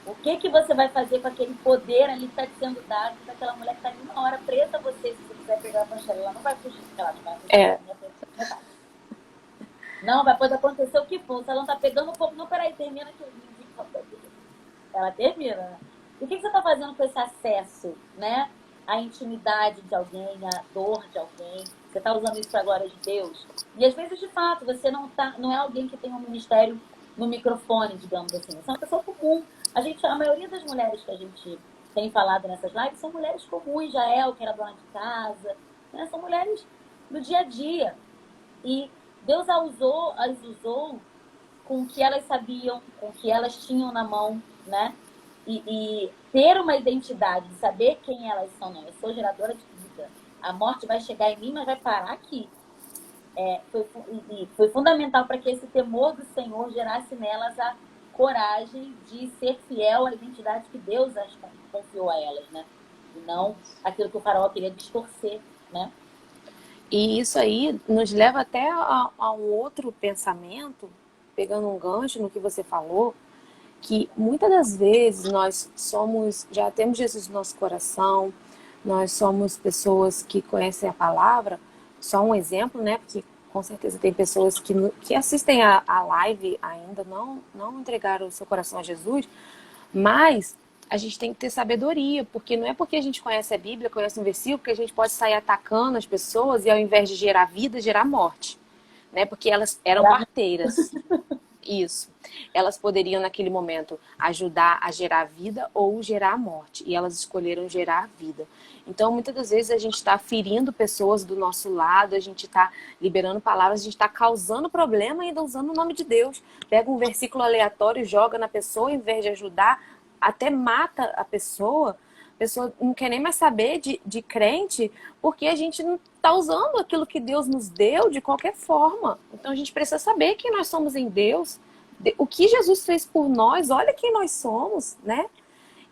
O que que você vai fazer com aquele poder ali que está te sendo dado daquela mulher que está ali uma hora presa a você, se você quiser pegar a panchela, ela não vai fugir, porque ela não vai fugir, É, não, vai poder acontecer o que for. Se ela não tá pegando fogo, não, peraí, termina aqui. Ela termina, né? E o que você está fazendo com esse acesso, né? A intimidade de alguém, a dor de alguém. Você está usando isso para a glória de Deus? E às vezes, de fato, você não é alguém que tem um ministério no microfone, digamos assim. Você é uma pessoa comum. A maioria das mulheres que a gente tem falado nessas lives são mulheres comuns. Jael, que era dona de casa, né? São mulheres do dia a dia. E Deus as usou com o que elas sabiam, com o que elas tinham na mão, né? E ter uma identidade, saber quem elas são. Não, eu sou geradora de vida. A morte vai chegar em mim, mas vai parar aqui. Foi fundamental para que esse temor do Senhor gerasse nelas a coragem de ser fiel à identidade que Deus as confiou a elas, né? E não aquilo que o faraó queria distorcer, né? e isso aí nos leva até a um outro pensamento, pegando um gancho no que você falou, que muitas das vezes já temos Jesus no nosso coração, nós somos pessoas que conhecem a palavra, só um exemplo, né? Porque com certeza tem pessoas que assistem a live ainda, não entregaram o seu coração a Jesus, mas a gente tem que ter sabedoria, porque não é porque a gente conhece a Bíblia, conhece um versículo, que a gente pode sair atacando as pessoas e ao invés de gerar vida, gerar morte, né? Porque elas eram parteiras. Isso. Elas poderiam, naquele momento, ajudar a gerar vida ou gerar morte. E elas escolheram gerar vida. Então, muitas das vezes, a gente está ferindo pessoas do nosso lado, a gente está liberando palavras, a gente está causando problema e ainda usando o nome de Deus. Pega um versículo aleatório, joga na pessoa, ao invés de ajudar, até mata a pessoa. A pessoa não quer nem mais saber de crente, porque a gente não está usando aquilo que Deus nos deu de qualquer forma. Então a gente precisa saber quem nós somos em Deus, o que Jesus fez por nós, olha quem nós somos, né?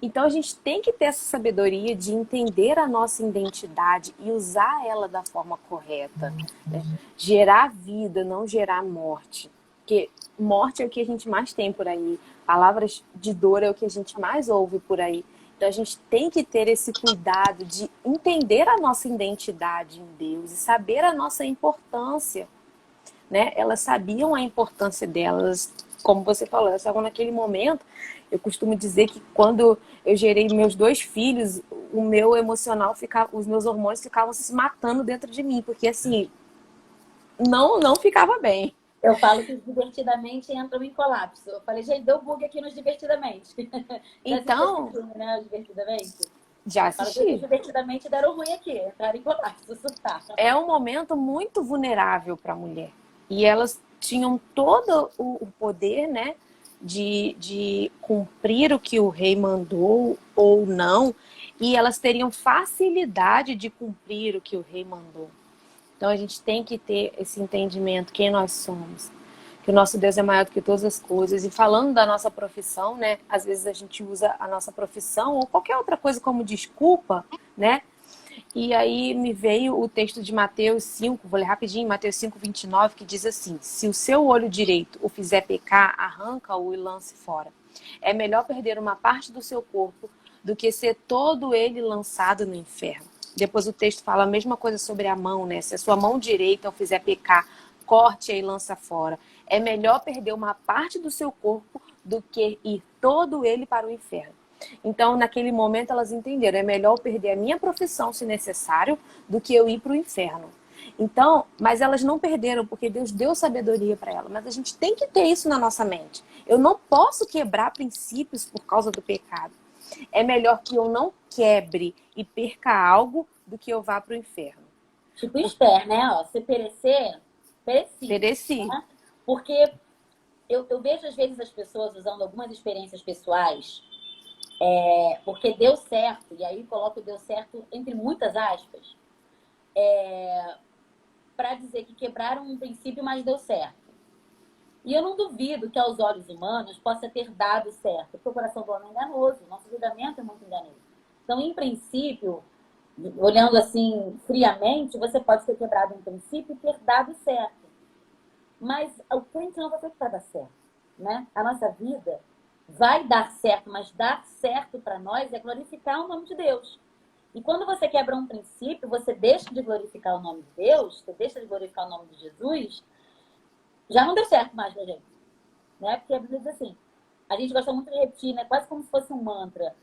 Então a gente tem que ter essa sabedoria de entender a nossa identidade e usar ela da forma correta, né? Gerar vida, não gerar morte. Porque morte é o que a gente mais tem por aí. Palavras de dor é o que a gente mais ouve por aí. Então a gente tem que ter esse cuidado de entender a nossa identidade em Deus e saber a nossa importância, né? Elas sabiam a importância delas, como você falou, elas estavam naquele momento. Eu costumo dizer que quando eu gerei meus 2 filhos, o meu emocional ficava, os meus hormônios ficavam se matando dentro de mim, porque assim, não ficava bem. Eu falo que os divertidamente entram em colapso. Eu falei, gente, deu bug aqui nos divertidamente. Já assistiu esse Então, filme, né? Os divertidamente? já Eu falo que os assisti. divertidamente deram ruim aqui, entraram em colapso, surtaram. É um momento muito vulnerável para a mulher. E elas tinham todo o poder, né, de cumprir o que o rei mandou ou não, e elas teriam facilidade de cumprir o que o rei mandou. Então a gente tem que ter esse entendimento, quem nós somos, que o nosso Deus é maior do que todas as coisas. E falando da nossa profissão, né, às vezes a gente usa a nossa profissão ou qualquer outra coisa como desculpa, né? E aí me veio o texto de Mateus 5, vou ler rapidinho, Mateus 5:29, que diz assim: se o seu olho direito o fizer pecar, arranca-o e lance fora. É melhor perder uma parte do seu corpo do que ser todo ele lançado no inferno. Depois o texto fala a mesma coisa sobre a mão, né? Se a sua mão direita o fizer pecar, corte-a e lança fora. É melhor perder uma parte do seu corpo do que ir todo ele para o inferno. Então, naquele momento, elas entenderam, é melhor eu perder a minha profissão, se necessário, do que eu ir para o inferno. Então, mas elas não perderam, porque Deus deu sabedoria para elas. Mas a gente tem que ter isso na nossa mente. Eu não posso quebrar princípios por causa do pecado. É melhor que eu não quebre e perca algo do que eu vá para o inferno. Tipo Esther, né? Ó, se perecer, pereci. Pereci. Né? Porque eu vejo às vezes as pessoas usando algumas experiências pessoais, porque deu certo, e aí coloco deu certo entre muitas aspas, para dizer que quebraram um princípio, mas deu certo. E eu não duvido que aos olhos humanos possa ter dado certo, porque o coração do homem é enganoso, o nosso julgamento é muito enganoso. Então, em princípio, olhando assim friamente, você pode ter quebrado um princípio e ter dado certo. Mas o crente não vai ter que dar certo, né? A nossa vida vai dar certo, mas dar certo para nós é glorificar o nome de Deus. E quando você quebra um princípio, você deixa de glorificar o nome de Deus, você deixa de glorificar o nome de Jesus, já não deu certo mais pra gente. Né? Porque a Bíblia diz assim, a gente gosta muito de repetir, né? Quase como se fosse um mantra.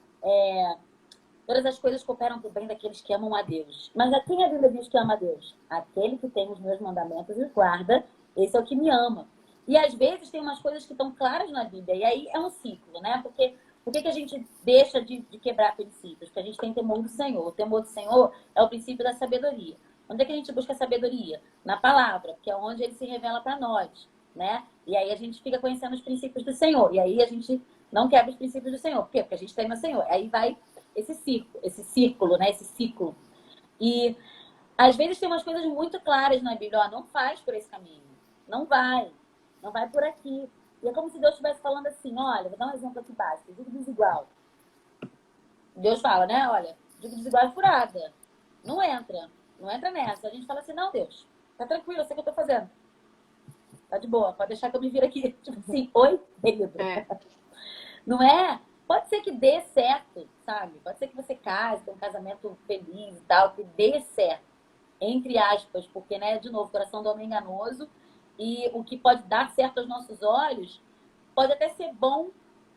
Todas as coisas cooperam para o bem daqueles que amam a Deus. Mas a quem a Bíblia diz que ama a Deus? Aquele que tem os meus mandamentos e guarda, esse é o que me ama. E às vezes tem umas coisas que estão claras na Bíblia, e aí é um ciclo, né? Porque por que a gente deixa de quebrar princípios? Porque a gente tem temor do Senhor. O temor do Senhor é o princípio da sabedoria. Onde é que a gente busca a sabedoria? Na palavra, que é onde ele se revela para nós, né? E aí a gente fica conhecendo os princípios do Senhor. E aí a gente não quebra os princípios do Senhor. Por quê? Porque a gente tem o Senhor. Aí vai esse círculo, né? Esse ciclo. E às vezes tem umas coisas muito claras na Bíblia. Ó, não faz por esse caminho. Não vai. Não vai por aqui. E é como se Deus estivesse falando assim, olha, vou dar um exemplo aqui básico. Jugo desigual. Deus fala, né? Olha, jugo desigual é furada. Não entra. Não entra nessa. A gente fala assim, não, Deus, tá tranquilo, eu sei o que eu tô fazendo. Tá de boa, pode deixar que eu me vire aqui. Tipo assim, oi, querido. Não é? Pode ser que dê certo, sabe? Pode ser que você case, tenha um casamento feliz e tal, que dê certo. Entre aspas, porque, né, de novo, o coração do homem é enganoso e o que pode dar certo aos nossos olhos pode até ser bom,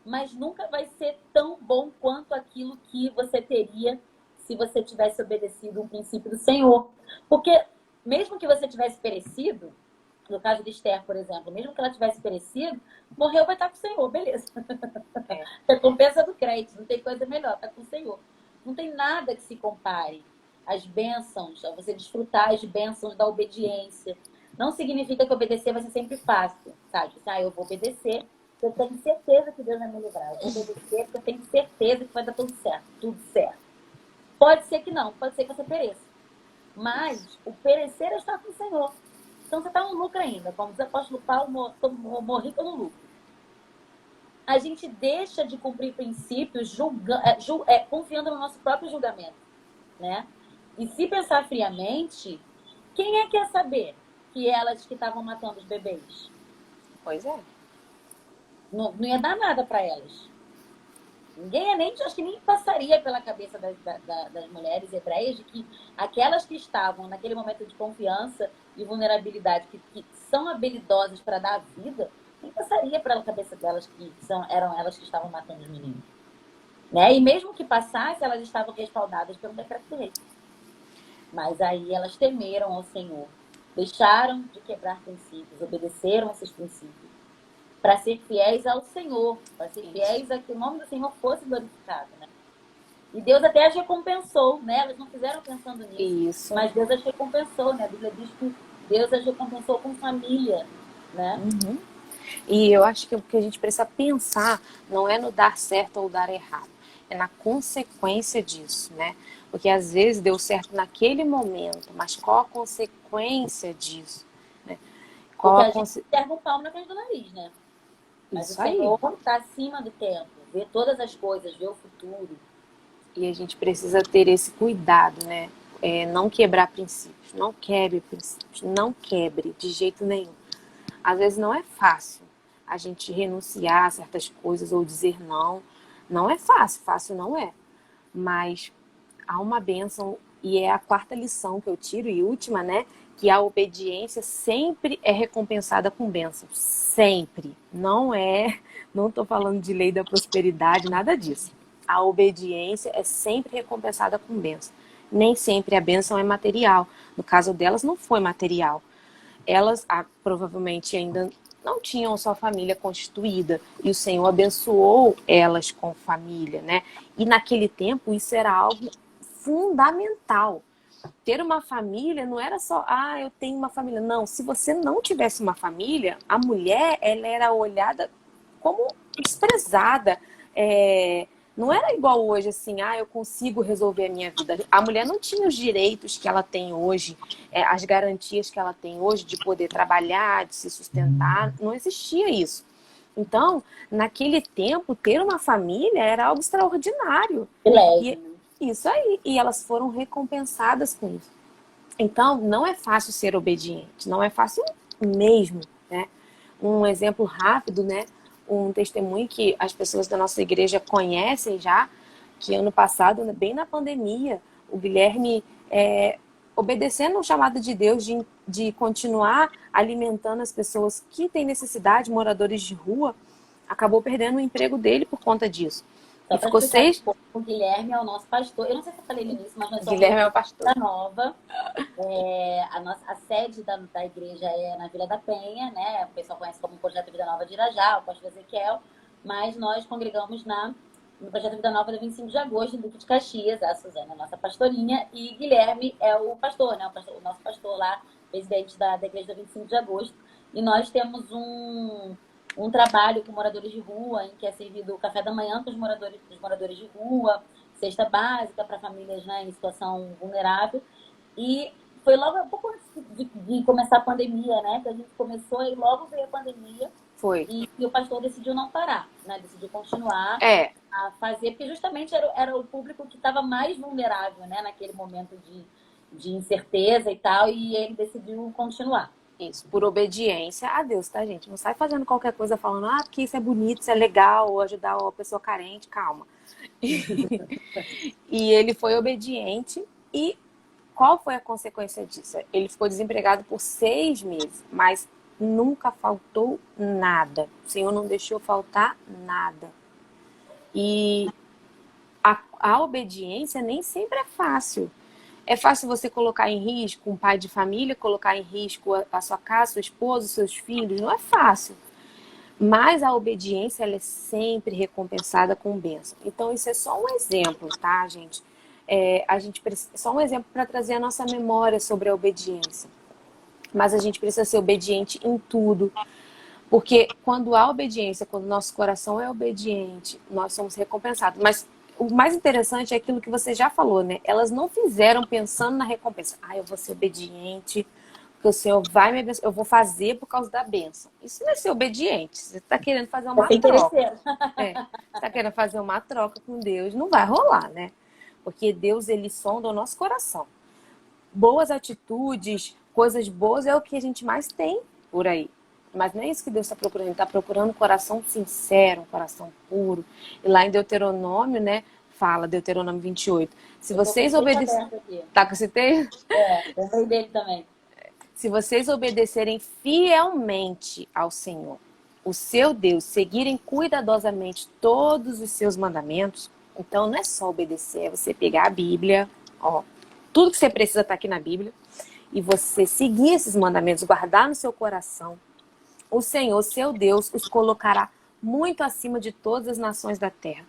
mas nunca vai ser tão bom quanto aquilo que você teria se você tivesse obedecido um princípio do Senhor. Porque mesmo que você tivesse perecido, no caso de Esther, por exemplo, mesmo que ela tivesse perecido, morreu, vai estar com o Senhor, beleza. Recompensa do crédito, não tem coisa melhor, está com o Senhor. Não tem nada que se compare às bênçãos, a você desfrutar as bênçãos da obediência. Não significa que obedecer vai ser sempre fácil, sabe? Eu vou obedecer, porque eu tenho certeza que Deus vai me livrar. Eu vou obedecer, porque eu tenho certeza que vai dar tudo certo, tudo certo. Pode ser que não, pode ser que você pereça. Mas o perecer é estar com o Senhor. Então você está no lucro ainda. Como diz o apóstolo Paulo, morri pelo lucro. A gente deixa de cumprir princípios confiando no nosso próprio julgamento, né? E se pensar friamente, quem é que ia saber que elas que estavam matando os bebês? Pois é. Não ia dar nada para elas. Ninguém acho que nem passaria pela cabeça das mulheres hebreias de que aquelas que estavam naquele momento de confiança e vulnerabilidade, que são habilidosas para dar a vida, nem passaria pela cabeça delas que eram elas que estavam matando os meninos. Né? E mesmo que passasse, elas estavam respaldadas pelo decreto do rei. Mas aí elas temeram ao Senhor, deixaram de quebrar princípios, obedeceram a esses princípios, para ser fiéis ao Senhor, para ser fiéis a que o nome do Senhor fosse glorificado, né? E Deus até as recompensou, né? Elas não fizeram pensando nisso, mas Deus as recompensou, né? A Bíblia diz que Deus as recompensou com família, né? Uhum. E eu acho que o que a gente precisa pensar não é no dar certo ou dar errado, é na consequência disso, né? Porque às vezes deu certo naquele momento, mas qual a consequência disso? Né? Porque a gente serve um palmo na frente do nariz, né? Mas Isso o Senhor está acima do tempo, vê todas as coisas, vê o futuro. E a gente precisa ter esse cuidado, né? Não quebrar princípios, não quebre princípios, não quebre de jeito nenhum. Às vezes não é fácil a gente renunciar a certas coisas ou dizer não. Não é fácil, fácil não é. Mas há uma bênção, e é a quarta lição que eu tiro, e última, né? Que a obediência sempre é recompensada com bênção. Sempre. Não estou falando de lei da prosperidade, nada disso. A obediência é sempre recompensada com bênção. Nem sempre a bênção é material. No caso delas, não foi material. Elas provavelmente ainda não tinham sua família constituída. E o Senhor abençoou elas com família, né? E naquele tempo isso era algo fundamental. Ter uma família não era só, eu tenho uma família. Não, se você não tivesse uma família, a mulher, ela era olhada como desprezada. Não era igual hoje, assim, eu consigo resolver a minha vida. A mulher não tinha os direitos que ela tem hoje, as garantias que ela tem hoje de poder trabalhar, de se sustentar. Não existia isso. Então, naquele tempo, ter uma família era algo extraordinário. Isso aí. E elas foram recompensadas com isso. Então, não é fácil ser obediente. Não é fácil mesmo, né? Um exemplo rápido, né? um testemunho que as pessoas da nossa igreja conhecem já, que ano passado, bem na pandemia, o Guilherme, obedecendo o chamado de Deus de continuar alimentando as pessoas que têm necessidade, moradores de rua, acabou perdendo o emprego dele por conta disso. Só E para ficou explicar 6... um pouco, o Guilherme é o nosso pastor. Eu não sei se eu falei no início, mas nós somos Guilherme é o pastor. da Nova. A sede da igreja é na Vila da Penha, né? O pessoal conhece como Projeto Vida Nova de Irajá, o pastor Ezequiel, mas nós congregamos no Projeto Vida Nova da 25 de agosto, em Duque de Caxias, a Suzana, a nossa pastorinha, e Guilherme é o pastor, né? O nosso pastor lá, presidente da igreja da 25 de agosto. E nós temos um trabalho com moradores de rua, em que é servido o café da manhã para os moradores de rua, cesta básica para famílias, né, em situação vulnerável. E foi logo um pouco antes de começar a pandemia, né? Que a gente começou e logo veio a pandemia. Foi. E o pastor decidiu não parar, né? Decidiu continuar a fazer, porque justamente era o público que estava mais vulnerável, né? Naquele momento de incerteza e tal, e ele decidiu continuar. Isso, por obediência a Deus, tá, gente? Não sai fazendo qualquer coisa falando, porque isso é bonito, isso é legal, ou ajudar a pessoa carente, calma. E ele foi obediente. E qual foi a consequência disso? Ele ficou desempregado por 6 meses, mas nunca faltou nada. O Senhor não deixou faltar nada. E a obediência nem sempre é fácil. É fácil você colocar em risco um pai de família, colocar em risco a sua casa, sua esposa, seus filhos. Não é fácil. Mas a obediência, ela é sempre recompensada com bênção. Então, isso é só um exemplo, tá, gente? Só um exemplo para trazer a nossa memória sobre a obediência. Mas a gente precisa ser obediente em tudo. Porque quando há obediência, quando nosso coração é obediente, nós somos recompensados. Mas o mais interessante é aquilo que você já falou, né? Elas não fizeram pensando na recompensa. Eu vou ser obediente, porque o Senhor vai me abençoar. Eu vou fazer por causa da bênção. Isso não é ser obediente. Você está querendo fazer uma troca. Você está querendo fazer uma troca com Deus. Não vai rolar, né? Porque Deus, ele sonda o nosso coração. Boas atitudes, coisas boas é o que a gente mais tem por aí. Mas não é isso que Deus está procurando. Ele está procurando um coração sincero, um coração puro. E lá em Deuteronômio, né, fala, Deuteronômio 28. Se vocês obedecerem... Tá com esse texto? Eu sei dele também. Se vocês obedecerem fielmente ao Senhor, o seu Deus, seguirem cuidadosamente todos os seus mandamentos, então não é só obedecer, é você pegar a Bíblia, tudo que você precisa está aqui na Bíblia, e você seguir esses mandamentos, guardar no seu coração, o Senhor, seu Deus, os colocará muito acima de todas as nações da terra.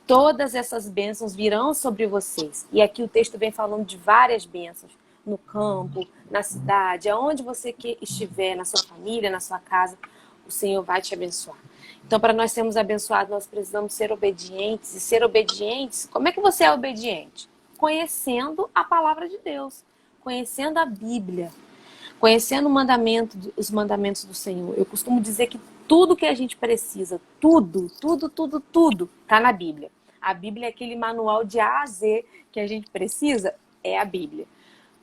Todas essas bênçãos virão sobre vocês. E aqui o texto vem falando de várias bênçãos. No campo, na cidade, aonde você estiver, na sua família, na sua casa, o Senhor vai te abençoar. Então, para nós sermos abençoados, nós precisamos ser obedientes. E ser obedientes, como é que você é obediente? Conhecendo a palavra de Deus, conhecendo a Bíblia, conhecendo os mandamentos do Senhor. Eu costumo dizer que tudo que a gente precisa, tudo, está na Bíblia. A Bíblia é aquele manual de A a Z que a gente precisa, é a Bíblia.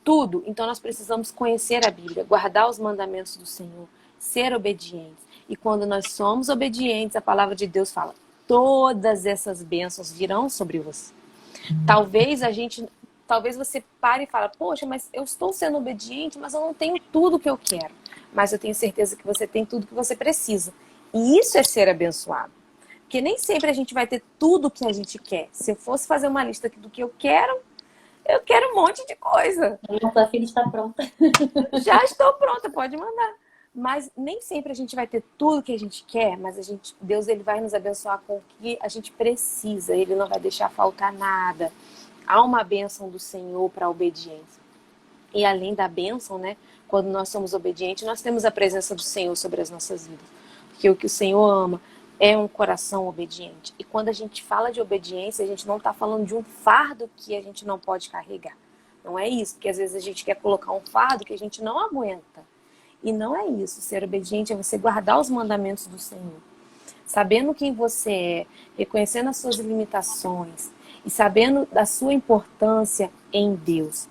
Tudo. Então nós precisamos conhecer a Bíblia, guardar os mandamentos do Senhor, ser obedientes. E quando nós somos obedientes, a palavra de Deus fala, todas essas bênçãos virão sobre você. Talvez você pare e fale, poxa, mas eu estou sendo obediente, mas eu não tenho tudo que eu quero. Mas eu tenho certeza que você tem tudo que você precisa. E isso é ser abençoado. Porque nem sempre a gente vai ter tudo que a gente quer. Se eu fosse fazer uma lista do que eu quero um monte de coisa. A sua filha está pronta. Já estou pronta, pode mandar. Mas nem sempre a gente vai ter tudo que a gente quer, mas Deus, ele vai nos abençoar com o que a gente precisa. Ele não vai deixar faltar nada. Há uma bênção do Senhor para a obediência. E além da bênção, né, quando nós somos obedientes, nós temos a presença do Senhor sobre as nossas vidas. Porque o que o Senhor ama é um coração obediente. E quando a gente fala de obediência, a gente não está falando de um fardo que a gente não pode carregar. Não é isso, porque às vezes a gente quer colocar um fardo que a gente não aguenta. E não é isso. Ser obediente é você guardar os mandamentos do Senhor. Sabendo quem você é, reconhecendo as suas limitações e sabendo da sua importância em Deus.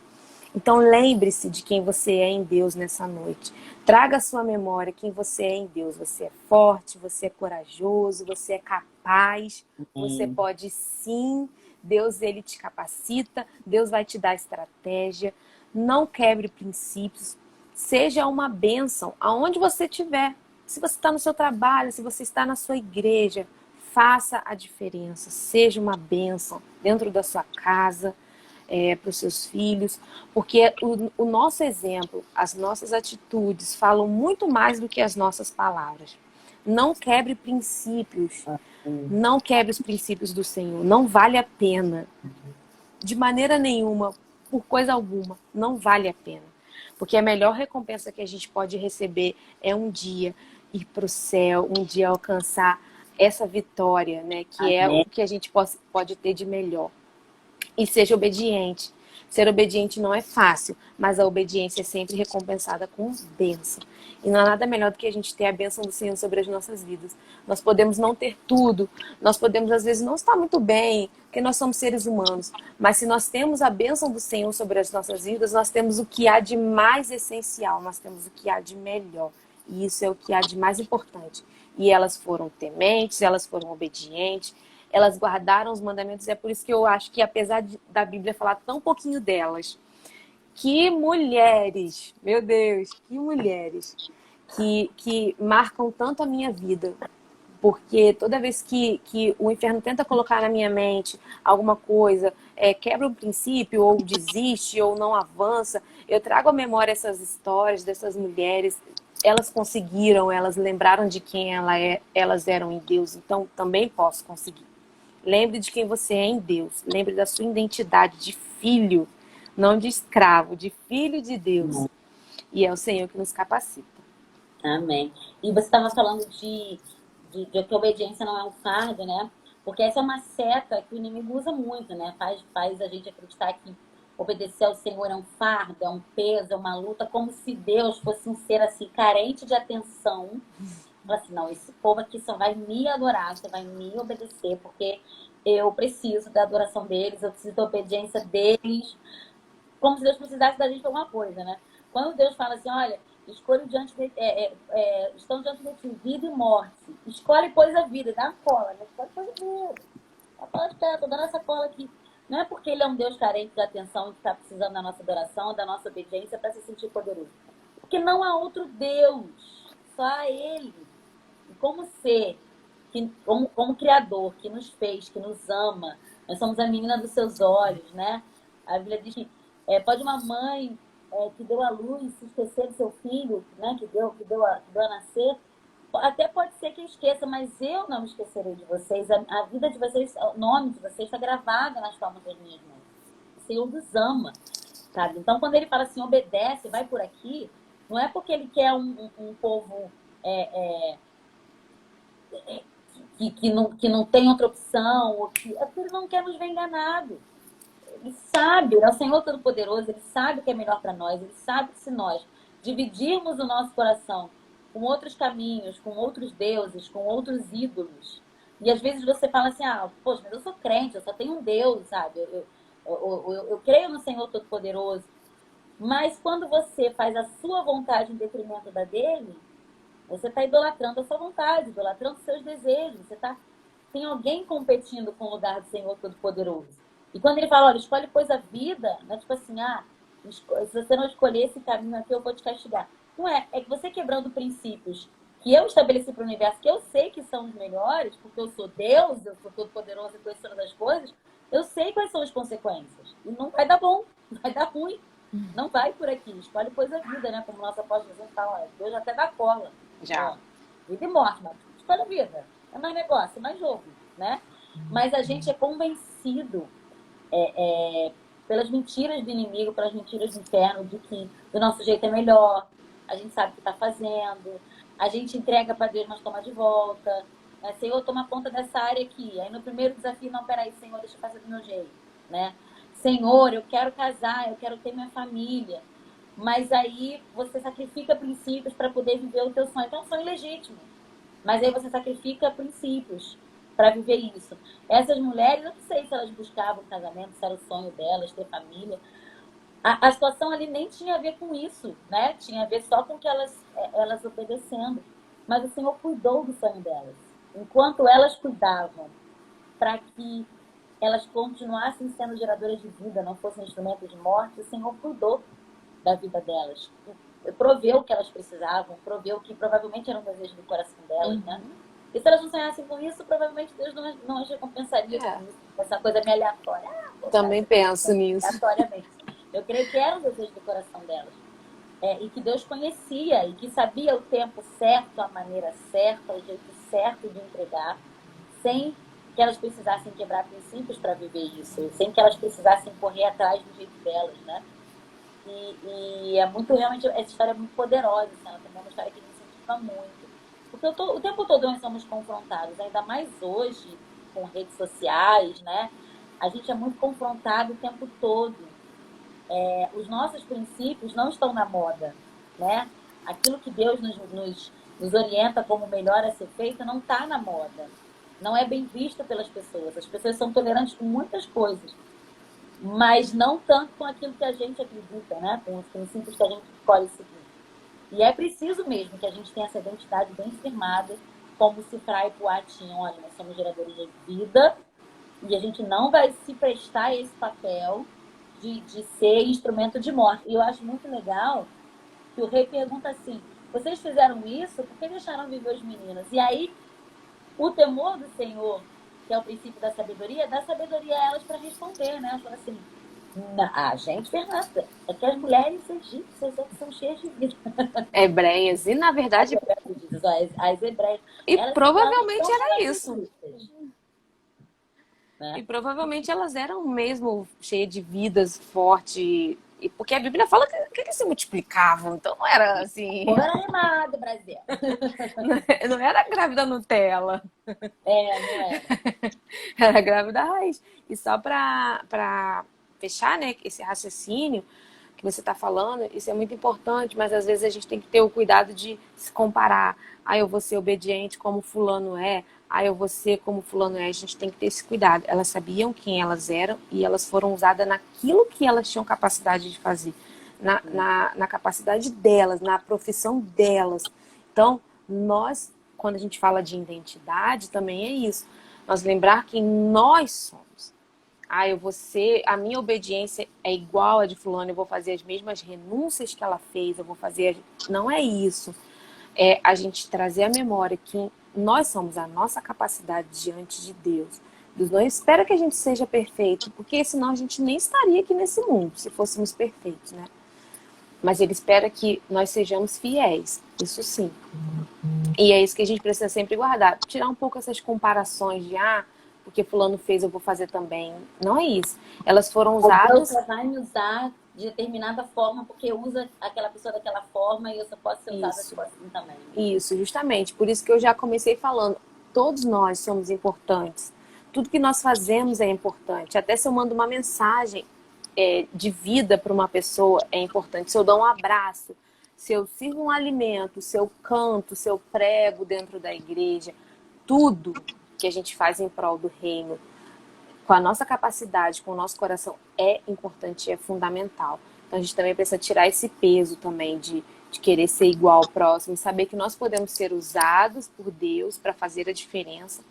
Então lembre-se de quem você é em Deus nessa noite. Traga à sua memória quem você é em Deus. Você é forte, você é corajoso, você é capaz, você Amém. pode sim. Deus, ele te capacita, Deus vai te dar estratégia. Não quebre princípios. Seja uma bênção aonde você estiver. Se você está no seu trabalho, se você está na sua igreja, faça a diferença. Seja uma bênção dentro da sua casa, para os seus filhos, porque o nosso exemplo, as nossas atitudes falam muito mais do que as nossas palavras. Não quebre princípios, Amém. não quebre os princípios do Senhor, não vale a pena, de maneira nenhuma, por coisa alguma, não vale a pena. Porque a melhor recompensa que a gente pode receber é um dia ir para o céu, um dia alcançar essa vitória, né? Que é o Amém. que a gente pode ter de melhor. E seja obediente. Ser obediente não é fácil, mas a obediência é sempre recompensada com bênção. E não há nada melhor do que a gente ter a bênção do Senhor sobre as nossas vidas. Nós podemos não ter tudo, nós podemos às vezes não estar muito bem, porque nós somos seres humanos. Mas se nós temos a bênção do Senhor sobre as nossas vidas, nós temos o que há de mais essencial, nós temos o que há de melhor. E isso é o que há de mais importante. E elas foram tementes, elas foram obedientes, elas guardaram os mandamentos. É por isso que eu acho que, apesar da Bíblia falar tão pouquinho delas, que mulheres, meu Deus, que mulheres que marcam tanto a minha vida. Porque toda vez que o inferno tenta colocar na minha mente alguma coisa, quebra um princípio, ou desiste, ou não avança, eu trago à memória essas histórias dessas mulheres. Elas conseguiram, elas lembraram de quem elas eram em Deus, então também posso conseguir. Lembre de quem você é em Deus. Lembre da sua identidade de filho, não de escravo, de filho de Deus. E é o Senhor que nos capacita. Amém. E você estava falando de que a obediência não é um fardo, né? Porque essa é uma seta que o inimigo usa muito, né? Faz a gente acreditar que obedecer ao Senhor é um fardo, é um peso, é uma luta, como se Deus fosse um ser assim, carente de atenção. Fala assim, não, esse povo aqui só vai me adorar, só vai me obedecer, porque eu preciso da adoração deles, eu preciso da obediência deles, como se Deus precisasse da gente de alguma coisa, né? Quando Deus fala assim, olha, escolhe diante de, estão diante de ti vida e morte, escolhe, pois, a vida, dá uma cola, né? Escolhe, pois, a vida. A cola de pé, tô dando essa cola aqui. Não é porque ele é um Deus carente de atenção e que está precisando da nossa adoração, da nossa obediência para se sentir poderoso. Porque não há outro Deus, só há Ele. E como ser, como Criador, que nos fez, que nos ama, nós somos a menina dos seus olhos, né? A Bíblia diz que pode uma mãe que deu à luz se esquecer do seu filho, né? Que deu a nascer. Até pode ser que esqueça, mas eu não me esquecerei de vocês. A vida de vocês, o nome de vocês está gravado nas palmas das minhas mãos. O Senhor nos ama, sabe? Então, quando ele fala assim, obedece, vai por aqui, não é porque ele quer um povo que não tem outra opção, ou é porque ele não quer nos ver enganado. Ele sabe, ele é o Senhor Todo-Poderoso, ele sabe o que é melhor para nós, ele sabe que se nós dividirmos o nosso coração com outros caminhos, com outros deuses, com outros ídolos, e às vezes você fala assim, poxa, mas eu sou crente, eu só tenho um Deus, sabe? Eu creio no Senhor Todo-Poderoso, mas quando você faz a sua vontade em detrimento da dele, você está idolatrando a sua vontade, idolatrando os seus desejos. Tem alguém competindo com o lugar do Senhor Todo-Poderoso. E quando ele fala, olha, escolhe, pois, a vida, não é tipo assim, se você não escolher esse caminho aqui, eu vou te castigar. Não é. É que você quebrando princípios que eu estabeleci para o universo, que eu sei que são os melhores, porque eu sou Deus, eu sou Todo-Poderoso e conheço todas as coisas, eu sei quais são as consequências. E não vai dar bom, vai dar ruim. Não vai por aqui. Escolhe, pois, a vida, né? Como nosso apóstolo Jesus fala, Deus até dá cola. Já. Vida e morte, mas escolhe a vida. É mais negócio, é mais jogo, né? Mas a gente é convencido pelas mentiras do inimigo, pelas mentiras do inferno, de que do nosso jeito é melhor, a gente sabe o que está fazendo, a gente entrega para Deus, mas toma de volta. Senhor, toma conta dessa área aqui. Aí no primeiro desafio, não, peraí, Senhor, deixa eu fazer do meu jeito, né? Senhor, eu quero casar, eu quero ter minha família. Mas aí você sacrifica princípios para poder viver o teu sonho. Então é um sonho legítimo. Mas aí você sacrifica princípios para viver isso. Essas mulheres, eu não sei se elas buscavam casamento, se era o sonho delas, ter família. A situação ali nem tinha a ver com isso, né? Tinha a ver só com que elas obedecendo. Mas o Senhor cuidou do sonho delas. Enquanto elas cuidavam para que elas continuassem sendo geradoras de vida, não fossem instrumentos de morte, o Senhor cuidou da vida delas. Proveu o que elas precisavam, proveu que provavelmente era um desejo do coração delas, né? E se elas não sonhassem com isso, provavelmente Deus não as recompensaria com isso, com essa coisa meio aleatória. Também penso nisso. Aleatoriamente. Eu creio que era um desejo do coração delas. E que Deus conhecia e que sabia o tempo certo, a maneira certa, o jeito certo de entregar, sem que elas precisassem quebrar princípios para viver isso, sem que elas precisassem correr atrás do jeito delas, né? E é muito, realmente, essa história é muito poderosa, assim, ela também é uma história que me incentiva muito. Porque o tempo todo nós somos confrontados, ainda mais hoje, com redes sociais, né? A gente é muito confrontado o tempo todo. Os nossos princípios não estão na moda, né? Aquilo que Deus nos orienta como melhor a ser feito não está na moda. Não é bem visto pelas pessoas. As pessoas são tolerantes com muitas coisas, mas não tanto com aquilo que a gente acredita, né? Com os princípios que a gente escolhe seguir. E é preciso mesmo que a gente tenha essa identidade bem firmada, como se Fra e Poá tinham. Olha, nós somos geradores de vida e a gente não vai se prestar a esse papel de ser instrumento de morte. E eu acho muito legal que o rei pergunta assim: vocês fizeram isso? Por que deixaram viver os meninos? E aí, o temor do Senhor, que é o princípio da sabedoria, dá sabedoria a elas para responder, né? Ela fala assim: a gente, Fernanda, é que as mulheres egípcias é que são cheias de vida. Hebreias. E, na verdade, As hebreias. e Elas provavelmente são era cheias isso. de vidas, né? E provavelmente elas eram mesmo cheias de vidas, forte. E porque a Bíblia fala que eles se multiplicavam. Então não era assim. Como era animado, Brasil. Não era grávida Nutella. Não era. Era grávida raiz. E só para fechar, né, esse raciocínio que você está falando, isso é muito importante, mas às vezes a gente tem que ter o cuidado de se comparar. Ah, eu vou ser obediente como fulano é. Ah, eu vou ser como fulano é. A gente tem que ter esse cuidado. Elas sabiam quem elas eram e elas foram usadas naquilo que elas tinham capacidade de fazer. Na capacidade delas, na profissão delas. Então, nós, quando a gente fala de identidade, também é isso. Nós lembrar quem nós somos. Ah, eu vou ser, a minha obediência é igual a de fulano, eu vou fazer as mesmas renúncias que ela fez, eu vou fazer. Não é isso. É a gente trazer à memória que nós somos a nossa capacidade diante de Deus. Deus não espera que a gente seja perfeito, porque senão a gente nem estaria aqui nesse mundo, se fôssemos perfeitos, né? Mas Ele espera que nós sejamos fiéis, isso sim. E é isso que a gente precisa sempre guardar. Tirar um pouco essas comparações de, porque fulano fez, eu vou fazer também. Não é isso. Elas foram usadas... Deus só vai me usar de determinada forma, porque usa aquela pessoa daquela forma e eu só posso ser usada assim também. Isso, justamente. Por isso que eu já comecei falando. Todos nós somos importantes. Tudo que nós fazemos é importante. Até se eu mando uma mensagem de vida para uma pessoa, é importante. Se eu dou um abraço, se eu sirvo um alimento, se eu canto, se eu prego dentro da igreja, tudo que a gente faz em prol do reino, com a nossa capacidade, com o nosso coração, é importante, é fundamental. Então a gente também precisa tirar esse peso também de querer ser igual ao próximo, saber que nós podemos ser usados por Deus para fazer a diferença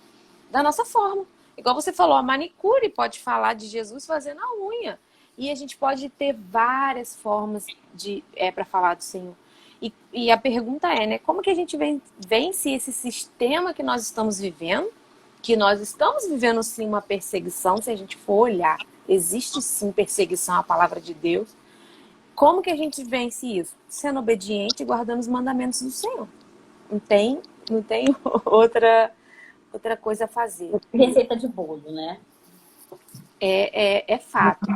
da nossa forma. Igual você falou, a manicure pode falar de Jesus fazendo a unha. E a gente pode ter várias formas para falar do Senhor. E a pergunta é, né? Como que a gente vence esse sistema que nós estamos vivendo? Que nós estamos vivendo sim uma perseguição, se a gente for olhar. Existe sim perseguição à palavra de Deus. Como que a gente vence isso? Sendo obediente e guardando os mandamentos do Senhor. Não tem outra coisa a fazer. Receita de bolo, né? É fato.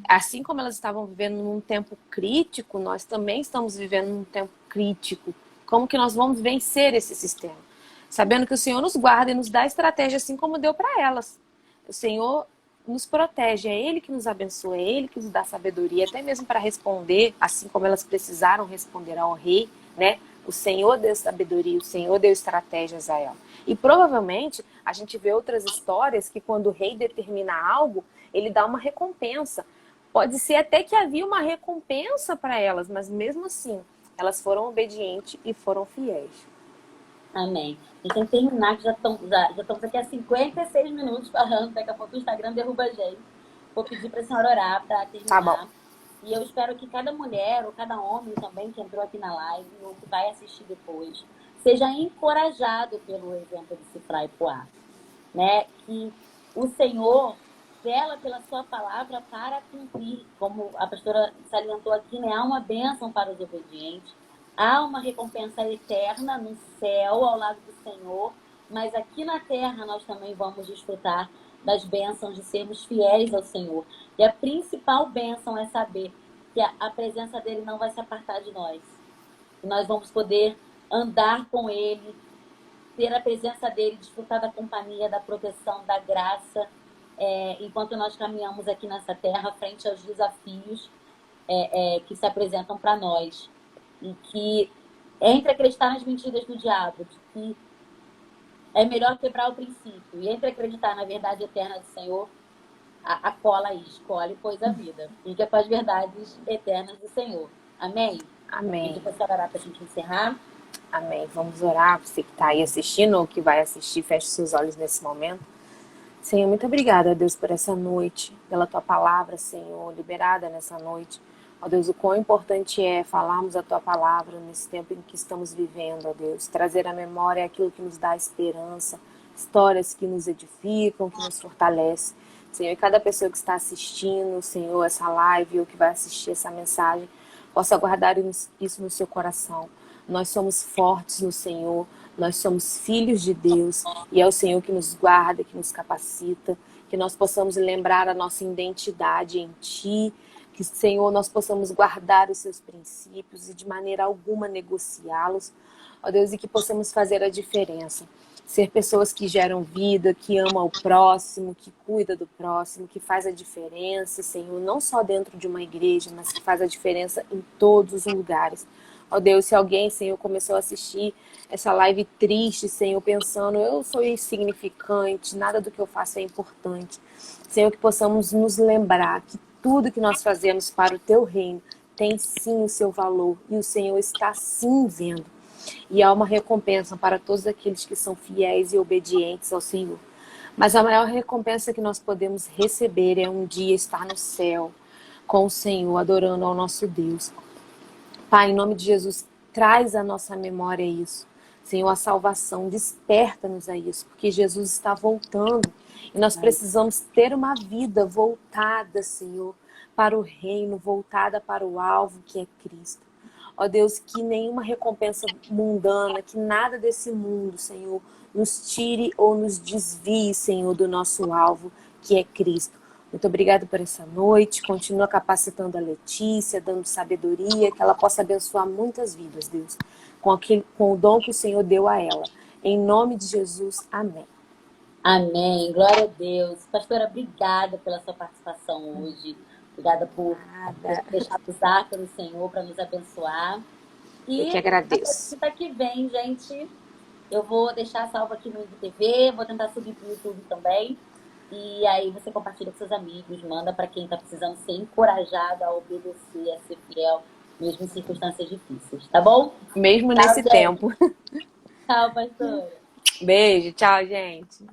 Assim como elas estavam vivendo num tempo crítico, nós também estamos vivendo num tempo crítico. Como que nós vamos vencer esse sistema? Sabendo que o Senhor nos guarda e nos dá estratégia, assim como deu para elas. O Senhor nos protege, é Ele que nos abençoa, é Ele que nos dá sabedoria, até mesmo para responder, assim como elas precisaram responder ao rei, né? O Senhor deu sabedoria, o Senhor deu estratégias a ela. E provavelmente a gente vê outras histórias que quando o rei determina algo, ele dá uma recompensa. Pode ser até que havia uma recompensa para elas, mas mesmo assim, elas foram obedientes e foram fiéis. Amém. A gente tem que terminar, que já estamos aqui há 56 minutos falando. Daqui a pouco o Instagram derruba a gente. Vou pedir para a senhora orar para Tá bom. terminar. E eu espero que cada mulher ou cada homem também que entrou aqui na live ou que vai assistir depois seja encorajado pelo exemplo de Cifra e Puá, né? Que o Senhor vela pela sua palavra para cumprir, como a pastora salientou aqui, né? Há uma bênção para os obedientes, há uma recompensa eterna no céu ao lado do Senhor, mas aqui na terra nós também vamos desfrutar das bênçãos de sermos fiéis ao Senhor. E a principal bênção é saber que a presença dele não vai se apartar de nós. E nós vamos poder andar com ele, ter a presença dele, desfrutar da companhia, da proteção, da graça, enquanto nós caminhamos aqui nessa terra frente aos desafios que se apresentam para nós. E que, entre acreditar nas mentiras do diabo, de que é melhor quebrar o princípio, e entre acreditar na verdade eterna do Senhor, a cola aí, escolhe, pois a vida. Fica com as verdades eternas do Senhor. Amém? Amém. E depois orar para a gente encerrar. Amém. Vamos orar. Você que está aí assistindo ou que vai assistir, feche seus olhos nesse momento. Senhor, muito obrigada, Deus, por essa noite, pela Tua palavra, Senhor, liberada nessa noite. Ó Deus, o quão importante é falarmos a Tua palavra nesse tempo em que estamos vivendo, ó Deus. Trazer à memória aquilo que nos dá esperança, histórias que nos edificam, que nos fortalecem. Senhor, e cada pessoa que está assistindo, Senhor, essa live ou que vai assistir essa mensagem, possa guardar isso no seu coração. Nós somos fortes no Senhor, nós somos filhos de Deus e é o Senhor que nos guarda, que nos capacita, que nós possamos lembrar a nossa identidade em Ti, que, Senhor, nós possamos guardar os Seus princípios e de maneira alguma negociá-los, ó Deus, e que possamos fazer a diferença. Ser pessoas que geram vida, que amam o próximo, que cuida do próximo, que faz a diferença, Senhor, não só dentro de uma igreja, mas que faz a diferença em todos os lugares. Ó Deus, se alguém, Senhor, começou a assistir essa live triste, Senhor, pensando, eu sou insignificante, nada do que eu faço é importante. Senhor, que possamos nos lembrar que tudo que nós fazemos para o Teu reino tem sim o seu valor e o Senhor está sim vendo. E há uma recompensa para todos aqueles que são fiéis e obedientes ao Senhor. Mas a maior recompensa que nós podemos receber é um dia estar no céu com o Senhor, adorando ao nosso Deus. Pai, em nome de Jesus, traz à nossa memória isso. Senhor, a salvação, desperta-nos a isso, porque Jesus está voltando e nós precisamos ter uma vida voltada, Senhor, para o reino, voltada para o alvo que é Cristo. Ó Deus, que nenhuma recompensa mundana, que nada desse mundo, Senhor, nos tire ou nos desvie, Senhor, do nosso alvo, que é Cristo. Muito obrigada por essa noite. Continua capacitando a Letícia, dando sabedoria, que ela possa abençoar muitas vidas, Deus, com o dom que o Senhor deu a ela. Em nome de Jesus, amém. Amém. Glória a Deus. Pastora, obrigada pela sua participação hoje. Obrigada por deixar usar pelo Senhor para nos abençoar. E eu que agradeço. Quinta que vem, gente, eu vou deixar salvo aqui no IGTV, vou tentar subir para o YouTube também. E aí você compartilha com seus amigos, manda para quem está precisando ser encorajado a obedecer, a ser fiel, mesmo em circunstâncias difíceis, tá bom? Mesmo tchau, nesse tempo. Tchau, pastora. Beijo, tchau, gente.